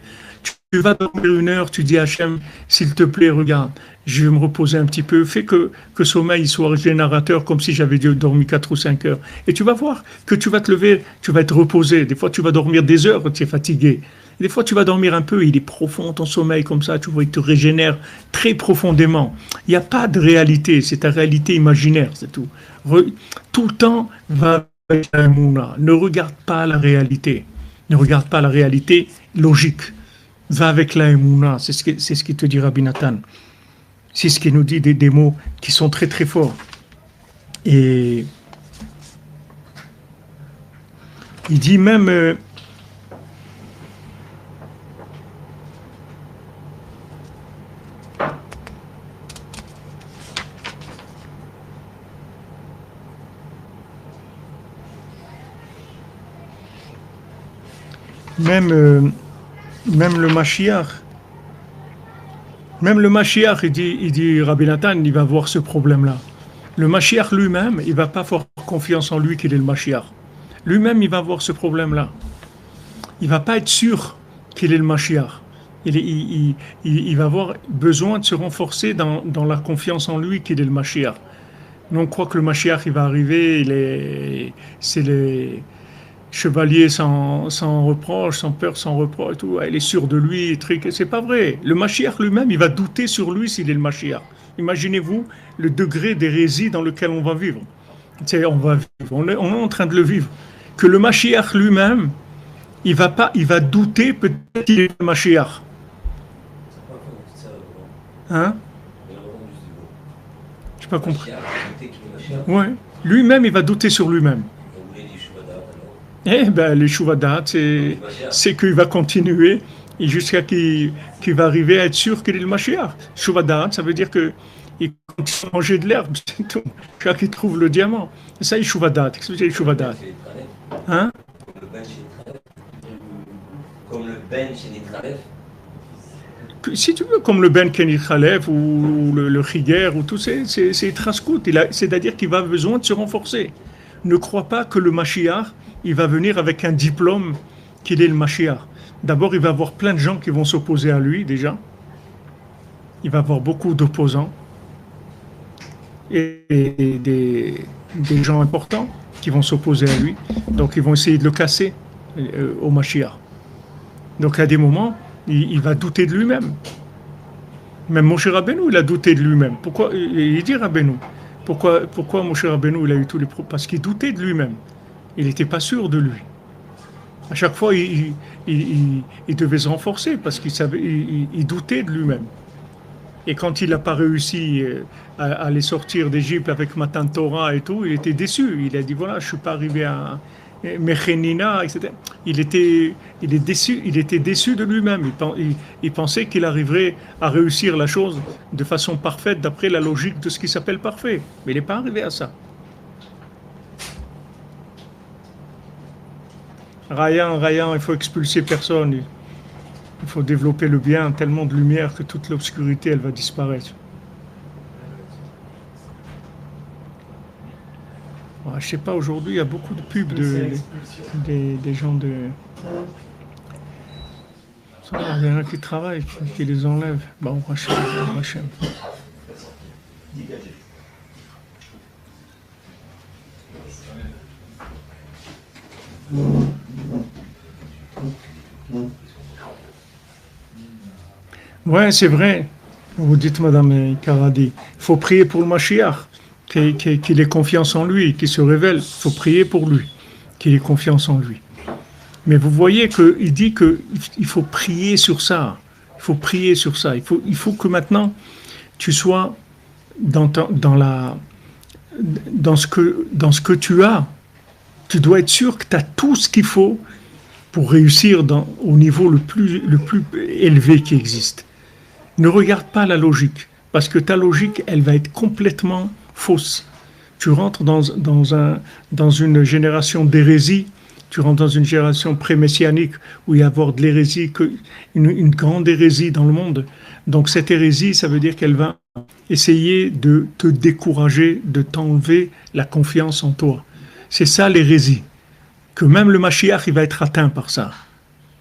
Tu vas dormir 1 heure, tu dis à Hachem, s'il te plaît, regarde, je vais me reposer un petit peu. Fais que sommeil soit générateur comme si j'avais dormi 4 ou 5 heures. Et tu vas voir que tu vas te lever, tu vas être reposé. Des fois, tu vas dormir des heures quand tu es fatigué. Des fois, tu vas dormir un peu, il est profond ton sommeil comme ça, tu vois, il te régénère très profondément. Il n'y a pas de réalité, c'est ta réalité imaginaire, c'est tout. Tout le temps, va avec la Emouna. Ne regarde pas la réalité. Ne regarde pas la réalité logique. Va avec la Emouna, c'est ce qu'il te dit Rabbi Nathan. C'est ce qu'il nous dit des mots qui sont très très forts. Et il dit même... Même le Mashiach, il dit Rabbi Nathan, il va voir ce problème-là. Le Mashiach lui-même, il va pas avoir confiance en lui qu'il est le Mashiach. Lui-même, il va voir ce problème-là. il va pas être sûr qu'il est le Mashiach. Il va avoir besoin de se renforcer dans la confiance en lui qu'il est le Mashiach. Nous, on croit que le Mashiach, il va arriver, c'est les chevaliers sans reproche, sans peur, sans reproche, et tout. Il est sûr de lui, c'est pas vrai. Le Mashiach lui-même, il va douter sur lui s'il est le Mashiach. Imaginez-vous le degré d'hérésie dans lequel on va vivre. On est en train de le vivre. Que le Mashiach lui-même, il va douter peut-être qu'il est le Mashiach. Hein? Je n'ai pas compris. Ouais. Lui-même, il va douter sur lui-même. Eh bien, les Shuvadat, c'est qu'il va continuer et jusqu'à qu'il va arriver à être sûr qu'il est le Mashiach. Shuvadat, ça veut dire qu'il continue à manger de l'herbe, c'est tout. Jusqu'à qu'il trouve le diamant. Et ça, il Shuvadat. Qu'est-ce que c'est les Shuvadat? Hein? Comme le Ben chez les Tralef. Si tu veux, comme le Ben Kenny Khalef ou le Chiger ou tout, c'est Traskout. C'est-à-dire qu'il va avoir besoin de se renforcer. Ne crois pas que le Mashiach, il va venir avec un diplôme qu'il est le Mashiach. D'abord, il va avoir plein de gens qui vont s'opposer à lui, déjà. Il va avoir beaucoup d'opposants. Et des gens importants qui vont s'opposer à lui. Donc, ils vont essayer de le casser au Mashiach. Donc, à des moments, il va douter de lui-même. Même Moshe Rabbeinu, il a douté de lui-même. Pourquoi? Il dit Rabbeinu. Pourquoi Moshe Rabbeinu, il a eu tous les problèmes? Parce qu'il doutait de lui-même. Il n'était pas sûr de lui. À chaque fois, il devait se renforcer parce il doutait de lui-même. Et quand il n'a pas réussi à les sortir d'Égypte avec Matan Torah et tout, il était déçu. Il a dit voilà, je ne suis pas arrivé à Mechenina, etc. Il était déçu de lui-même. Il pensait qu'il arriverait à réussir la chose de façon parfaite d'après la logique de ce qui s'appelle parfait. Mais il n'est pas arrivé à ça. Rayan, il faut expulser personne. Il faut développer le bien, tellement de lumière que toute l'obscurité, elle va disparaître. Je ne sais pas, aujourd'hui, il y a beaucoup de pubs des gens de... Il y en a qui travaillent, qui les enlèvent. Bon, Hachem. Ouais, c'est vrai. Vous dites, Madame Karadi, il faut prier pour le Mashiach, qu'il ait confiance en lui, qu'il se révèle. Il faut prier pour lui, qu'il ait confiance en lui. Mais vous voyez qu'il dit qu'il faut prier sur ça. Il faut prier sur ça. Il faut que maintenant, tu sois dans ce que tu as. Tu dois être sûr que tu as tout ce qu'il faut pour réussir au niveau le plus élevé qui existe. Ne regarde pas la logique, parce que ta logique, elle va être complètement fausse. Tu rentres dans une génération d'hérésie, tu rentres dans une génération pré-messianique où il y a avoir de l'hérésie, une grande hérésie dans le monde. Donc cette hérésie, ça veut dire qu'elle va essayer de te décourager, de t'enlever la confiance en toi. C'est ça l'hérésie. Que même le Mashiach, il va être atteint par ça.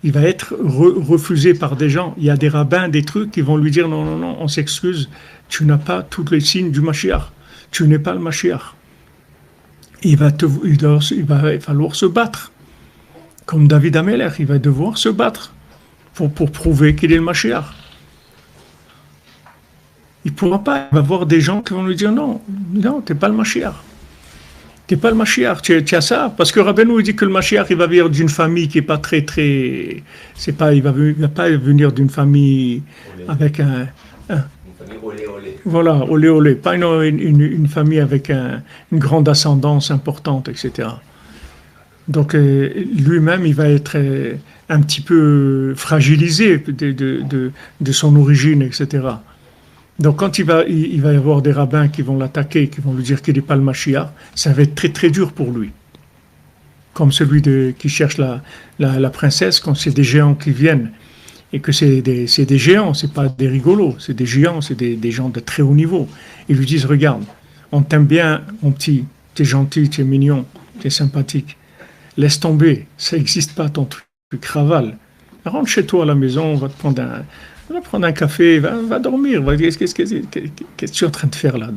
Il va être refusé par des gens. Il y a des rabbins, des trucs qui vont lui dire non, on s'excuse, tu n'as pas tous les signes du Mashiach. Tu n'es pas le Mashiach. Il va falloir se battre. Comme David Amelech, il va devoir se battre pour prouver qu'il est le Mashiach. Il ne pourra pas. Il va y avoir des gens qui vont lui dire non, tu n'es pas le Mashiach. Tu n'es pas le Mashiach, tu as ça. Parce que Rabbeinu dit que le Mashiach, il va venir d'une famille qui n'est pas très... il va pas venir d'une famille avec un... Une famille olé. Voilà, olé. Pas une famille avec une grande ascendance importante, etc. Donc lui-même, il va être un petit peu fragilisé de son origine, etc. Donc quand il va y avoir des rabbins qui vont l'attaquer, qui vont lui dire qu'il n'est pas le Mashiach, ça va être très très dur pour lui. Comme celui qui cherche la princesse, quand c'est des géants qui viennent, et que c'est des géants, c'est pas des rigolos, c'est des géants, c'est des gens de très haut niveau. Ils lui disent, regarde, on t'aime bien, mon petit, t'es gentil, t'es mignon, t'es sympathique. Laisse tomber, ça n'existe pas ton truc. cravale. Rentre chez toi à la maison, on va va prendre un café, va dormir. Qu'est-ce que tu es en train de faire là?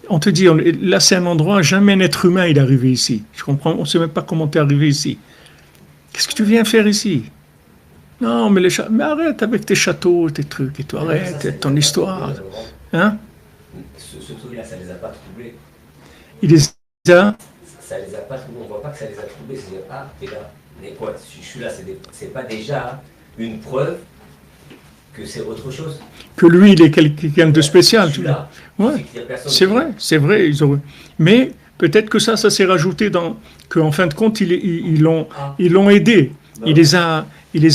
On te dit, là c'est un endroit, jamais un être humain il est arrivé ici. Je comprends, on ne sait même pas comment tu es arrivé ici. Qu'est-ce que tu viens faire ici? Non, mais arrête avec tes châteaux, tes trucs et tout, arrête ton histoire. Hein? Ce truc-là, ça les a pas troublés. Il les a. Ça les a pas troublés. On voit pas que ça les a troublés. C'est-à-dire, ah, les gars, mais quoi, je suis là, c'est pas déjà une preuve que c'est autre chose. Que lui, il est quelqu'un de spécial. Tu vois. Ouais. C'est vrai. Mais peut-être que ça s'est rajouté qu'en fin de compte, ils l'ont aidé. Il les a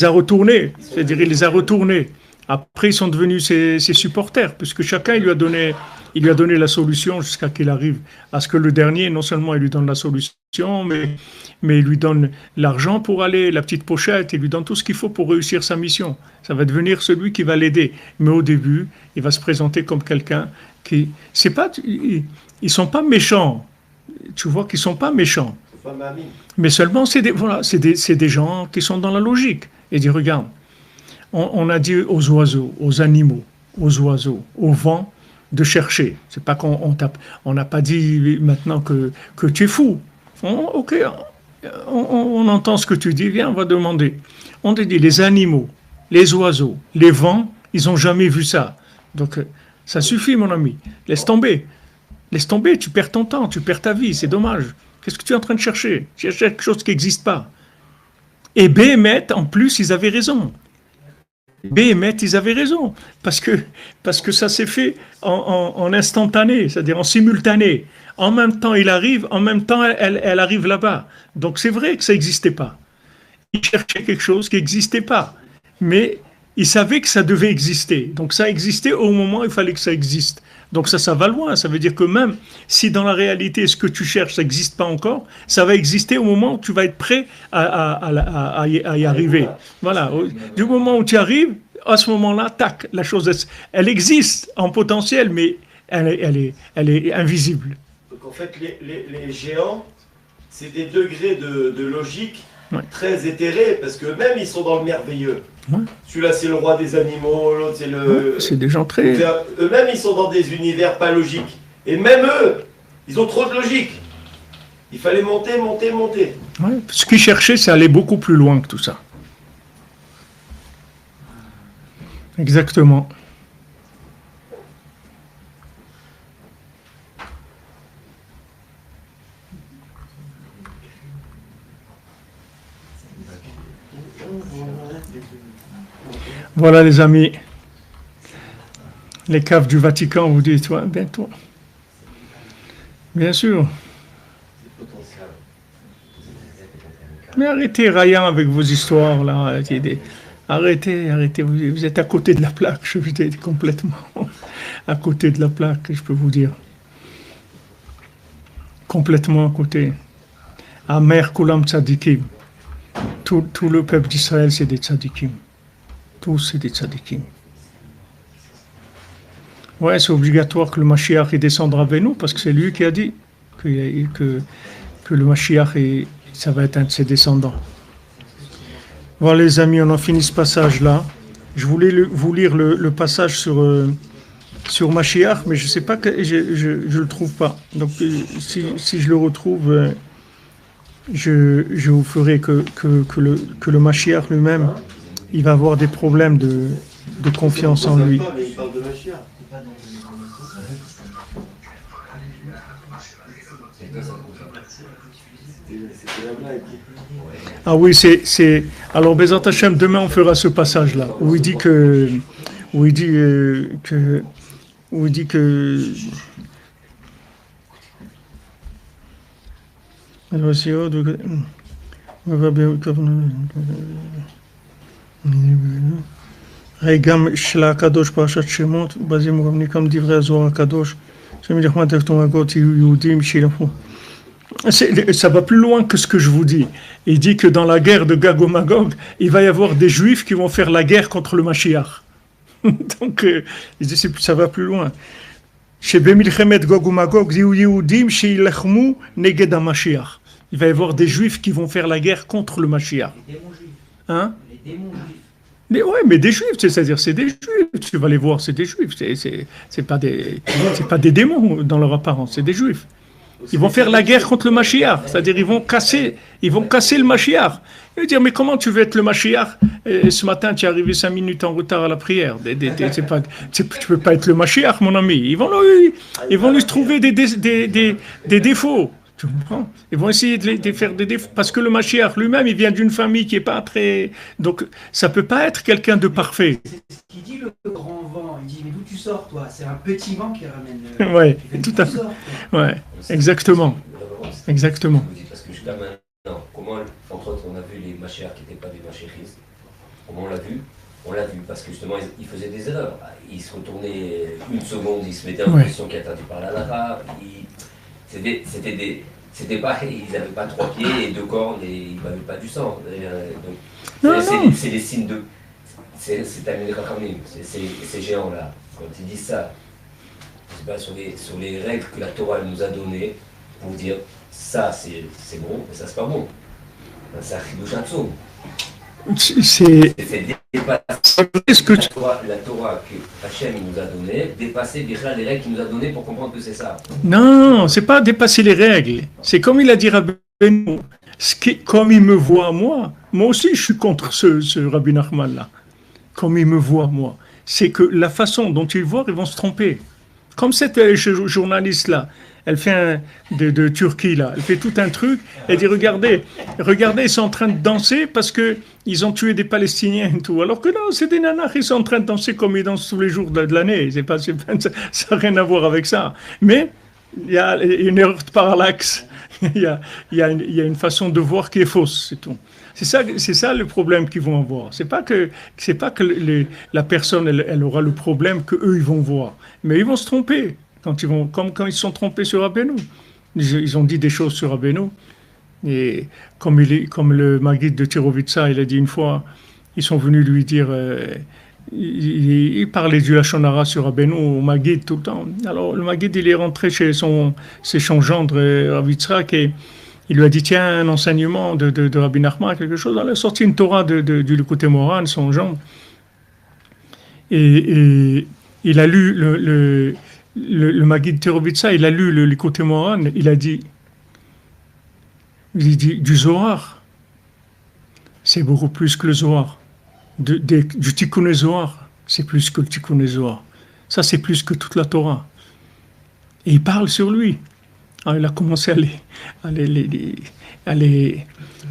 retournés. C'est-à-dire, il les a retournés. Après, ils sont devenus ses supporters, puisque chacun il lui a donné la solution jusqu'à qu'il arrive à ce que le dernier, non seulement il lui donne la solution, mais il lui donne l'argent pour aller, la petite pochette, il lui donne tout ce qu'il faut pour réussir sa mission. Ça va devenir celui qui va l'aider. Mais au début, il va se présenter comme quelqu'un qui... Ils sont pas méchants. Tu vois qu'ils sont pas méchants. Mais seulement, c'est des gens qui sont dans la logique. Et dit, regarde, on a dit aux oiseaux, aux animaux, au vent, de chercher. C'est pas qu'on tape. On n'a pas dit maintenant que tu es fou. Ok, on entend ce que tu dis, viens, on va demander. On te dit, les animaux, les oiseaux, les vents, ils n'ont jamais vu ça. Donc, ça suffit, mon ami. Laisse tomber. Laisse tomber, tu perds ton temps, tu perds ta vie, c'est dommage. Qu'est-ce que tu es en train de chercher? Tu cherches quelque chose qui n'existe pas. Et Béhémet, en plus, ils avaient raison. Béhémet, ils avaient raison. Parce que ça s'est fait en instantané, c'est-à-dire en simultané. En même temps, il arrive, en même temps, elle arrive là-bas. Donc c'est vrai que ça n'existait pas. Ils cherchaient quelque chose qui n'existait pas. Mais ils savaient que ça devait exister. Donc ça existait au moment où il fallait que ça existe. Donc ça va loin. Ça veut dire que même si dans la réalité, ce que tu cherches, ça n'existe pas encore, ça va exister au moment où tu vas être prêt à y arriver. Voilà. Du moment où tu arrives, à ce moment-là, tac, la chose, elle existe en potentiel, mais elle est invisible. Donc en fait, les géants, c'est des degrés de logique très éthérés, parce qu'eux-mêmes, ils sont dans le merveilleux. Celui-là, c'est le roi des animaux, l'autre, c'est le... c'est des gens très... Eux-mêmes, ils sont dans des univers pas logiques. Et même eux, ils ont trop de logique. Il fallait monter. Ouais. Ce qu'ils cherchaient, c'est aller beaucoup plus loin que tout ça. Exactement. Voilà les amis, les caves du Vatican, vous dites, ouais, bientôt. Bien sûr. Mais arrêtez, Ryan, avec vos histoires, là. Arrêtez, vous êtes à côté de la plaque, je vous dis complètement à côté de la plaque, je peux vous dire. Complètement à côté. Amer Kulam Tzadikim. Tout le peuple d'Israël, c'est des tzadikim. Tous, c'est des tzadikim. Ouais, c'est obligatoire que le Mashiach descendra avec nous, parce que c'est lui qui a dit que le Mashiach, ça va être un de ses descendants. Voilà les amis, on en finit ce passage-là. Je voulais vous lire le passage sur Mashiach, mais je ne sais pas, je le trouve pas. Donc si je le retrouve, je vous ferai que le Mashiach lui-même, il va avoir des problèmes de confiance en lui. Il parle de Mashiach. Ah oui, c'est... Alors, Bezat Hashem, demain on fera ce passage-là, où il dit que... גם של הקדוש פרשת שמות, בזה מובנים גם דברי הזוהר הקדוש, שמלחמת המגות יהודים שילכו. Ça va plus loin que ce que je vous dis. Il dit que dans la guerre de Gog et Magog, il va y avoir des juifs qui vont faire la guerre contre le Mashiach. Donc, il dit ça va plus loin. שבמלחמת גוג ומגוג יהיו יהודים שילחמו נגד המשיח. Il va y avoir des juifs qui vont faire la guerre contre le Mashiach. Hein? Les démons juifs. Mais des juifs, c'est-à-dire c'est des juifs. Tu vas les voir, c'est des juifs. C'est pas des démons dans leur apparence, c'est des juifs. Ils vont faire la guerre contre le Mashiach, c'est-à-dire ils vont casser le Mashiach. Ils vont dire, mais comment tu veux être le Mashiach et ce matin tu es arrivé 5 minutes en retard à la prière. Tu peux pas être le Mashiach, mon ami. Ils vont lui trouver des défauts. Tu comprends? Ils vont essayer de faire des défauts. Parce que le Mashiach lui-même, il vient d'une famille qui est pas très... Donc ça peut pas être quelqu'un de parfait. C'est ce qu'il dit le grand vent. Il dit, mais d'où tu sors, toi? C'est un petit vent qui ramène... Ouais, tout à fait. Ouais, exactement. Exactement. Parce que jusqu'à maintenant, comment, entre autres, on a vu les Mashiach qui n'étaient pas des Mashiachistes. Comment on l'a vu? On l'a vu parce que justement, ils faisaient des erreurs. Ils se retournaient une seconde, ils se mettaient en position qui est interdite par la Lara. C'était pas, ils n'avaient pas 3 pieds et 2 cornes et ils ne bavaient pas du sang. C'est des signes de... C'est Talmidei Chachamim, ces géants-là. Quand ils disent ça, c'est pas sur les règles que la Torah nous a données pour dire ça c'est bon et ça c'est pas bon. C'est un chidouch atzum. C'est dépasser la Torah que Hachem nous a donnée, dépasser les règles qu'il nous a données pour comprendre que c'est ça. Non, c'est pas dépasser les règles. C'est comme il a dit Rabbeinu, comme il me voit moi aussi je suis contre ce Rabbi Nachman là. Comme il me voit moi. C'est que la façon dont ils voient, ils vont se tromper. Comme cette journaliste là. Elle fait de Turquie là, elle fait tout un truc, elle dit regardez, ils sont en train de danser parce que ils ont tué des Palestiniens et tout. Alors que non, c'est des nanas qui sont en train de danser comme ils dansent tous les jours de l'année. Ça n'a rien à voir avec ça. Mais il y a une erreur de parallaxe, il y a une façon de voir qui est fausse, c'est tout. C'est ça le problème qu'ils vont avoir. C'est pas que la personne elle aura le problème que eux ils vont voir, mais ils vont se tromper. Quand ils se sont trompés sur Rabbeinu. Ils ont dit des choses sur Rabbeinu. Et comme le Maguid de Tirovitsa, il a dit une fois, ils sont venus lui dire, il parlait du Lachon Hara sur Rabbeinu au Maguid tout le temps. Alors le Maguid, il est rentré chez son gendre, Rav Yitzhak, et il lui a dit, tiens, un enseignement de Rabbi Nachman, quelque chose. Alors, il a sorti une Torah du Likutei Moharan, son gendre. Et il a lu le Maguid Tirovitsa, il a lu le Likutei Moharan, il a dit du Zohar, c'est beaucoup plus que le Zohar. Du Tikkuné Zohar, c'est plus que le Tikkuné Zohar. Ça, c'est plus que toute la Torah. Et il parle sur lui. Alors, il a commencé à aller.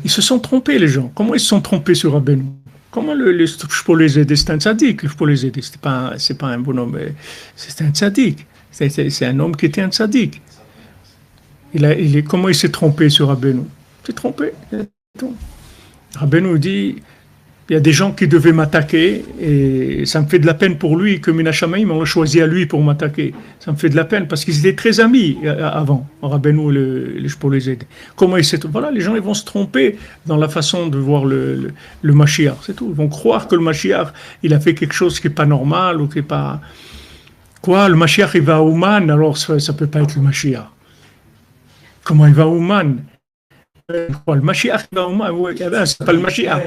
Ils se sont trompés, les gens. Comment ils se sont trompés sur Rabbeinu? Comment le Shpolezedé, c'est un tzaddik, le Shpolezedé, c'est pas un bonhomme, c'est un tzaddik. C'est un homme qui était un tzaddik. Comment il s'est trompé sur Rabbeinu? Il s'est trompé. Rabbeinu dit, il y a des gens qui devaient m'attaquer et ça me fait de la peine pour lui que Min HaShamayim on l'a choisi à lui pour m'attaquer. Ça me fait de la peine parce qu'ils étaient très amis avant, Rabbeinu et le Shpolezedé. Comment il s'est trompé? Voilà, les gens ils vont se tromper dans la façon de voir le Mashiach, c'est tout. Ils vont croire que le Mashiach, il a fait quelque chose qui n'est pas normal ou qui n'est pas... Quoi, le Mashiach il va à Ouman, alors ça ne peut pas être le Mashiach. Comment il va à Ouman? Quoi, le Mashiach il va à Ouman? Oui, c'est pas le Mashiach.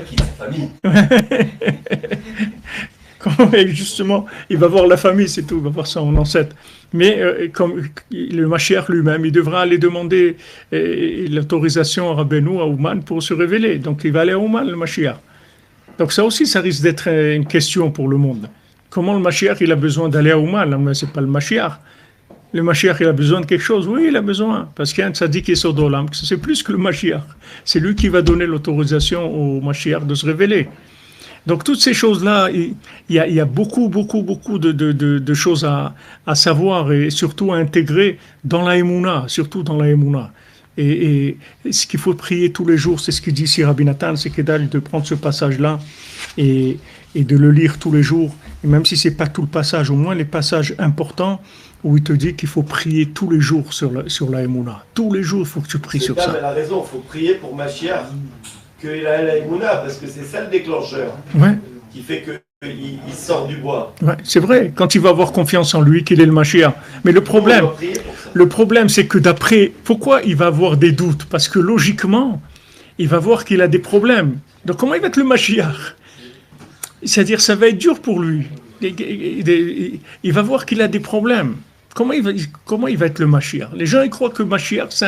Comment, justement, il va voir la famille, c'est tout, il va voir son ancêtre. Mais comme le Mashiach lui-même, il devra aller demander l'autorisation à Rabbeinu, à Ouman, pour se révéler. Donc il va aller à Ouman, le Mashiach. Donc ça aussi, ça risque d'être une question pour le monde. Comment le Mashiach, il a besoin d'aller à Ouman? Mais c'est pas le Mashiach. Le Mashiach, il a besoin de quelque chose? Oui, il a besoin. Parce qu'il y a un tzaddik qui est sur d'Olam, c'est plus que le Mashiach. C'est lui qui va donner l'autorisation au Mashiach de se révéler. Donc toutes ces choses-là, il y a beaucoup de choses à savoir et surtout à intégrer dans la Emouna, surtout dans la Emouna. Et ce qu'il faut prier tous les jours, c'est ce qu'il dit ici Rabbi Nathan, c'est qu'il de prendre ce passage-là et de le lire tous les jours. Et même si c'est pas tout le passage, au moins les passages importants où il te dit qu'il faut prier tous les jours sur la Emouna. Tous les jours, il faut que tu pries sur ça. Elle a raison, il faut prier pour Mashiach, qu'il a la Emouna, parce que c'est ça le déclencheur. Ouais. Qui fait qu'il sort du bois. Ouais, c'est vrai, quand il va avoir confiance en lui, qu'il est le Mashiach. Mais le problème, c'est que d'après, pourquoi il va avoir des doutes? Parce que logiquement, il va voir qu'il a des problèmes. Donc comment il va être le Mashiach? C'est-à-dire ça va être dur pour lui. Il va voir qu'il a des problèmes. Comment il va être le Mashiach? Les gens ils croient que Mashiach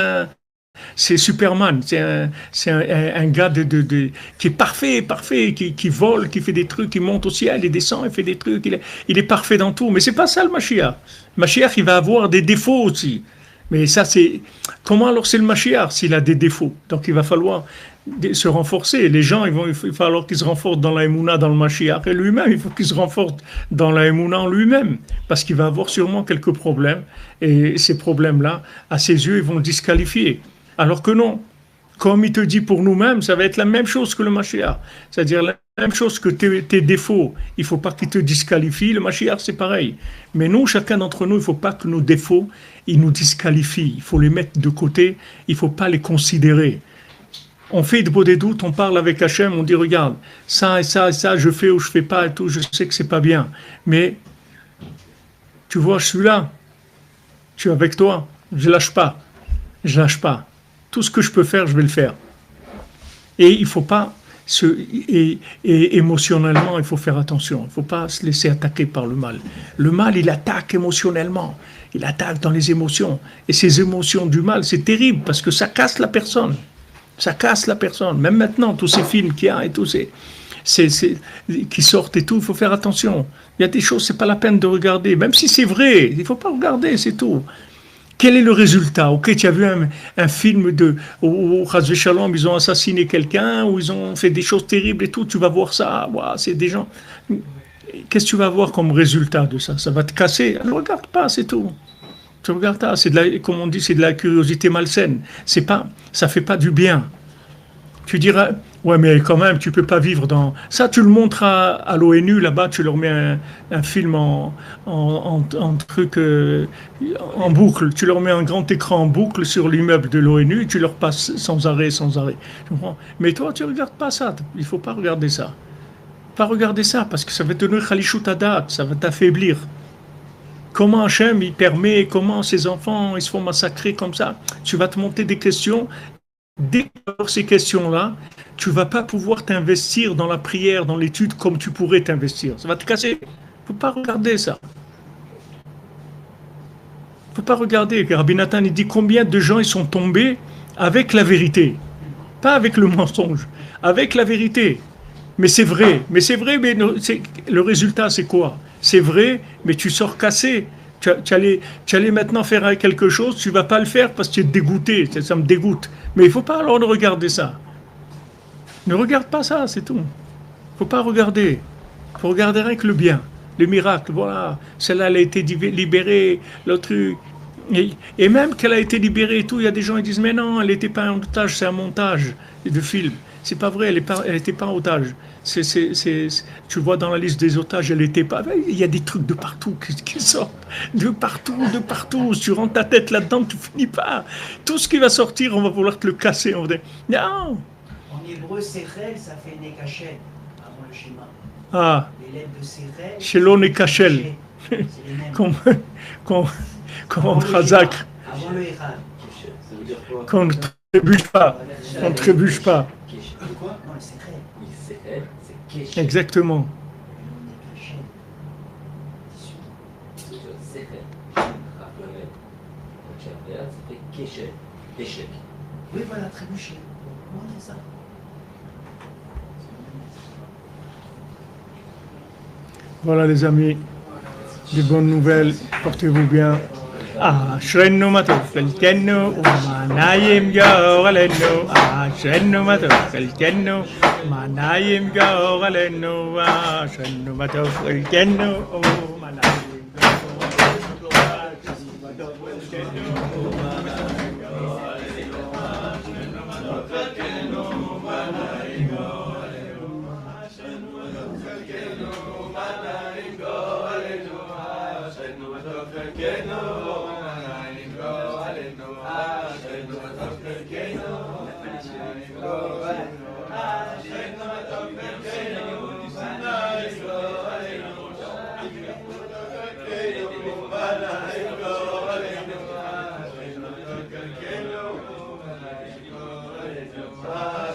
c'est Superman, c'est un gars qui est parfait, qui vole, qui fait des trucs, qui monte au ciel, il descend, il fait des trucs, il est parfait dans tout. Mais c'est pas ça le Mashiach. Le Mashiach, il va avoir des défauts aussi. Mais ça, c'est... Comment alors c'est le Mashiach s'il a des défauts? Donc il va falloir se renforcer. Les gens, il va falloir qu'ils se renforcent dans la Emouna, dans le Mashiach, et lui-même, il faut qu'il se renforce dans la Emouna en lui-même, parce qu'il va avoir sûrement quelques problèmes, et ces problèmes-là, à ses yeux, ils vont le disqualifier. Alors que non, comme il te dit pour nous-mêmes, ça va être la même chose que le Mashiach. C'est-à-dire la même chose que tes défauts, il ne faut pas qu'ils te disqualifient. Le Mashiach, c'est pareil. Mais nous, chacun d'entre nous, il ne faut pas que nos défauts, ils nous disqualifient. Il faut les mettre de côté, il ne faut pas les considérer. On fait de beaux des doutes, on parle avec Hachem, on dit regarde, ça et ça et ça, je fais ou je ne fais pas et tout, je sais que ce n'est pas bien. Mais tu vois, je suis là, je suis avec toi, je ne lâche pas. Je lâche pas. Tout ce que je peux faire, je vais le faire. Et il ne faut pas et émotionnellement, il faut faire attention. Il ne faut pas se laisser attaquer par le mal. Le mal, il attaque émotionnellement. Il attaque dans les émotions. Et ces émotions du mal, c'est terrible parce que ça casse la personne. Ça casse la personne. Même maintenant, tous ces films qu'il y a et tous qui sortent et tout, il faut faire attention. Il y a des choses, c'est pas la peine de regarder. Même si c'est vrai, il ne faut pas regarder, c'est tout. Quel est le résultat? Ok, tu as vu un film où Chas Shalom, ils ont assassiné quelqu'un, où ils ont fait des choses terribles et tout, tu vas voir ça, wow, c'est des gens. Qu'est-ce que tu vas voir comme résultat de ça? Ça va te casser. Ne regarde pas, c'est tout. Tu regardes pas, comme on dit, c'est de la curiosité malsaine. Ça fait pas du bien. Tu diras, ouais, mais quand même, tu peux pas vivre dans... Ça, tu le montres à l'ONU, là-bas, tu leur mets un film en truc, en boucle. Tu leur mets un grand écran en boucle sur l'immeuble de l'ONU, tu leur passes sans arrêt. Tu comprends? Mais toi, tu regardes pas ça. Il faut pas regarder ça. Pas regarder ça, parce que ça va te donner Khalishut Adat, ça va t'affaiblir. Comment Hachem, il permet, comment ses enfants, ils se font massacrer comme ça? Tu vas te monter des questions. Dès que tu as ces questions-là, tu ne vas pas pouvoir t'investir dans la prière, dans l'étude comme tu pourrais t'investir. Ça va te casser. Il ne faut pas regarder ça. Il ne faut pas regarder. Rabbi Nathan, il dit combien de gens ils sont tombés avec la vérité. Pas avec le mensonge, avec la vérité. Mais c'est vrai, mais le résultat c'est quoi? C'est vrai, mais tu sors cassé. Tu allais maintenant faire quelque chose, tu ne vas pas le faire parce que tu es dégoûté, ça me dégoûte. Mais il ne faut pas alors regarder ça. Ne regarde pas ça, c'est tout. Il ne faut pas regarder. Il faut regarder rien que le bien, le miracle. Voilà, celle-là elle a été libérée, l'autre... Et même qu'elle a été libérée et tout, il y a des gens qui disent mais non, elle n'était pas en otage, c'est un montage de film. C'est pas vrai, elle n'était pas en otage. Tu vois dans la liste des otages, elle n'était pas. Il y a des trucs de partout qui sortent. De partout. Si tu rentres ta tête là-dedans, tu finis pas. Tout ce qui va sortir, on va vouloir te le casser. On va dire, non. En hébreu, Sechel, ça fait Nekachel, avant le schéma. Ah. Les lettres de Sechel. Shelon Nekachel. Comme Razak. Avant le Echad. Ça veut dire quoi? Qu'on ne trébuche pas. On ne trébuche pas. Quoi? Non, le Sechel. C'est Keshet. Exactement. Échec. Oui, voilà, trébucher. Comment on dit ça? Voilà les amis, des bonnes nouvelles, portez-vous bien. Ashrennu matov kalkennu manayim goralenu. Ashrennu matov kalkennu manayim goralenu. Ashrennu matov kalkennu manayim Ah,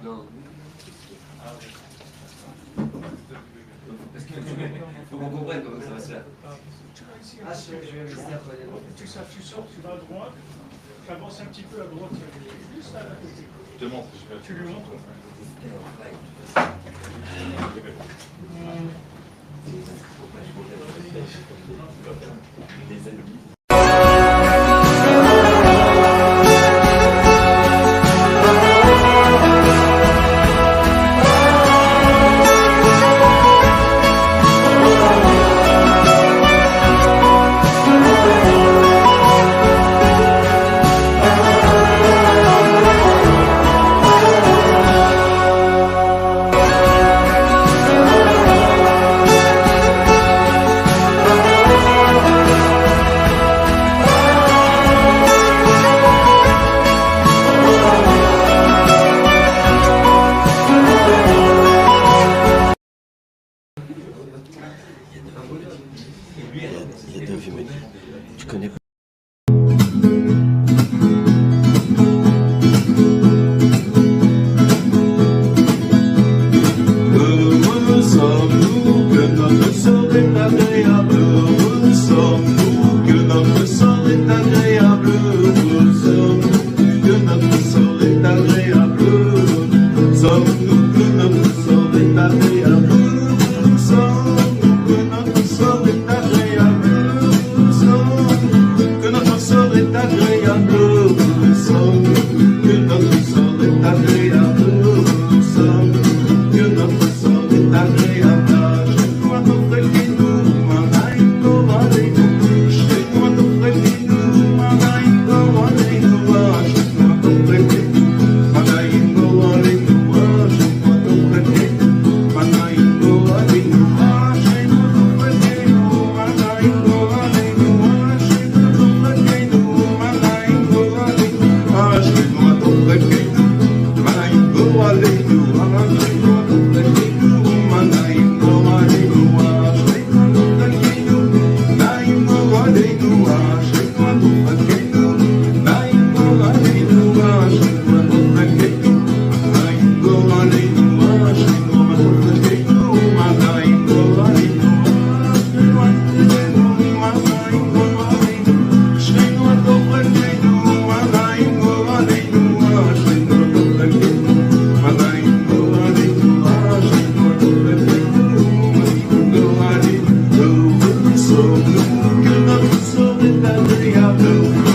Non. Parce qu'il faut qu'on comprenne comment ça va se faire. Ah, je vais rester à côté. Tu sors, tu vas à droite, tu avances un petit peu à droite, juste à côté. Je te montre, Tu lui montres. Les ennemis. Il y a deux vieux mecs. Tu connais pas? Heureux sommes-nous que notre sort est agréable. Heureux sommes-nous que notre sort est agréable. Heureux sommes-nous que notre sort est agréable. Sommes-nous que notre sort est agréable. Heureux sommes-nous que notre sort est agréable. Heureux sommes-nous que notre sort est agréable. Heureux sommes-nous que notre sort est agréable. Heureux sommes-nous que notre sort est agréable. Chez-toi, notre guidou, manaïko, aleinu. Chez-toi, notre guidou, manaïko, aleinu. Chez-toi, notre guidou, manaïko, aleinu. Chez-toi, notre guidou, manaïko, aleinu. Chez-toi, notre guidou, manaïko, aleinu. Chez-toi, notre guidou, manaïko, aleinu. Chez-toi, notre guidou, manaïko, Sommes-nous que notre sort est agréable.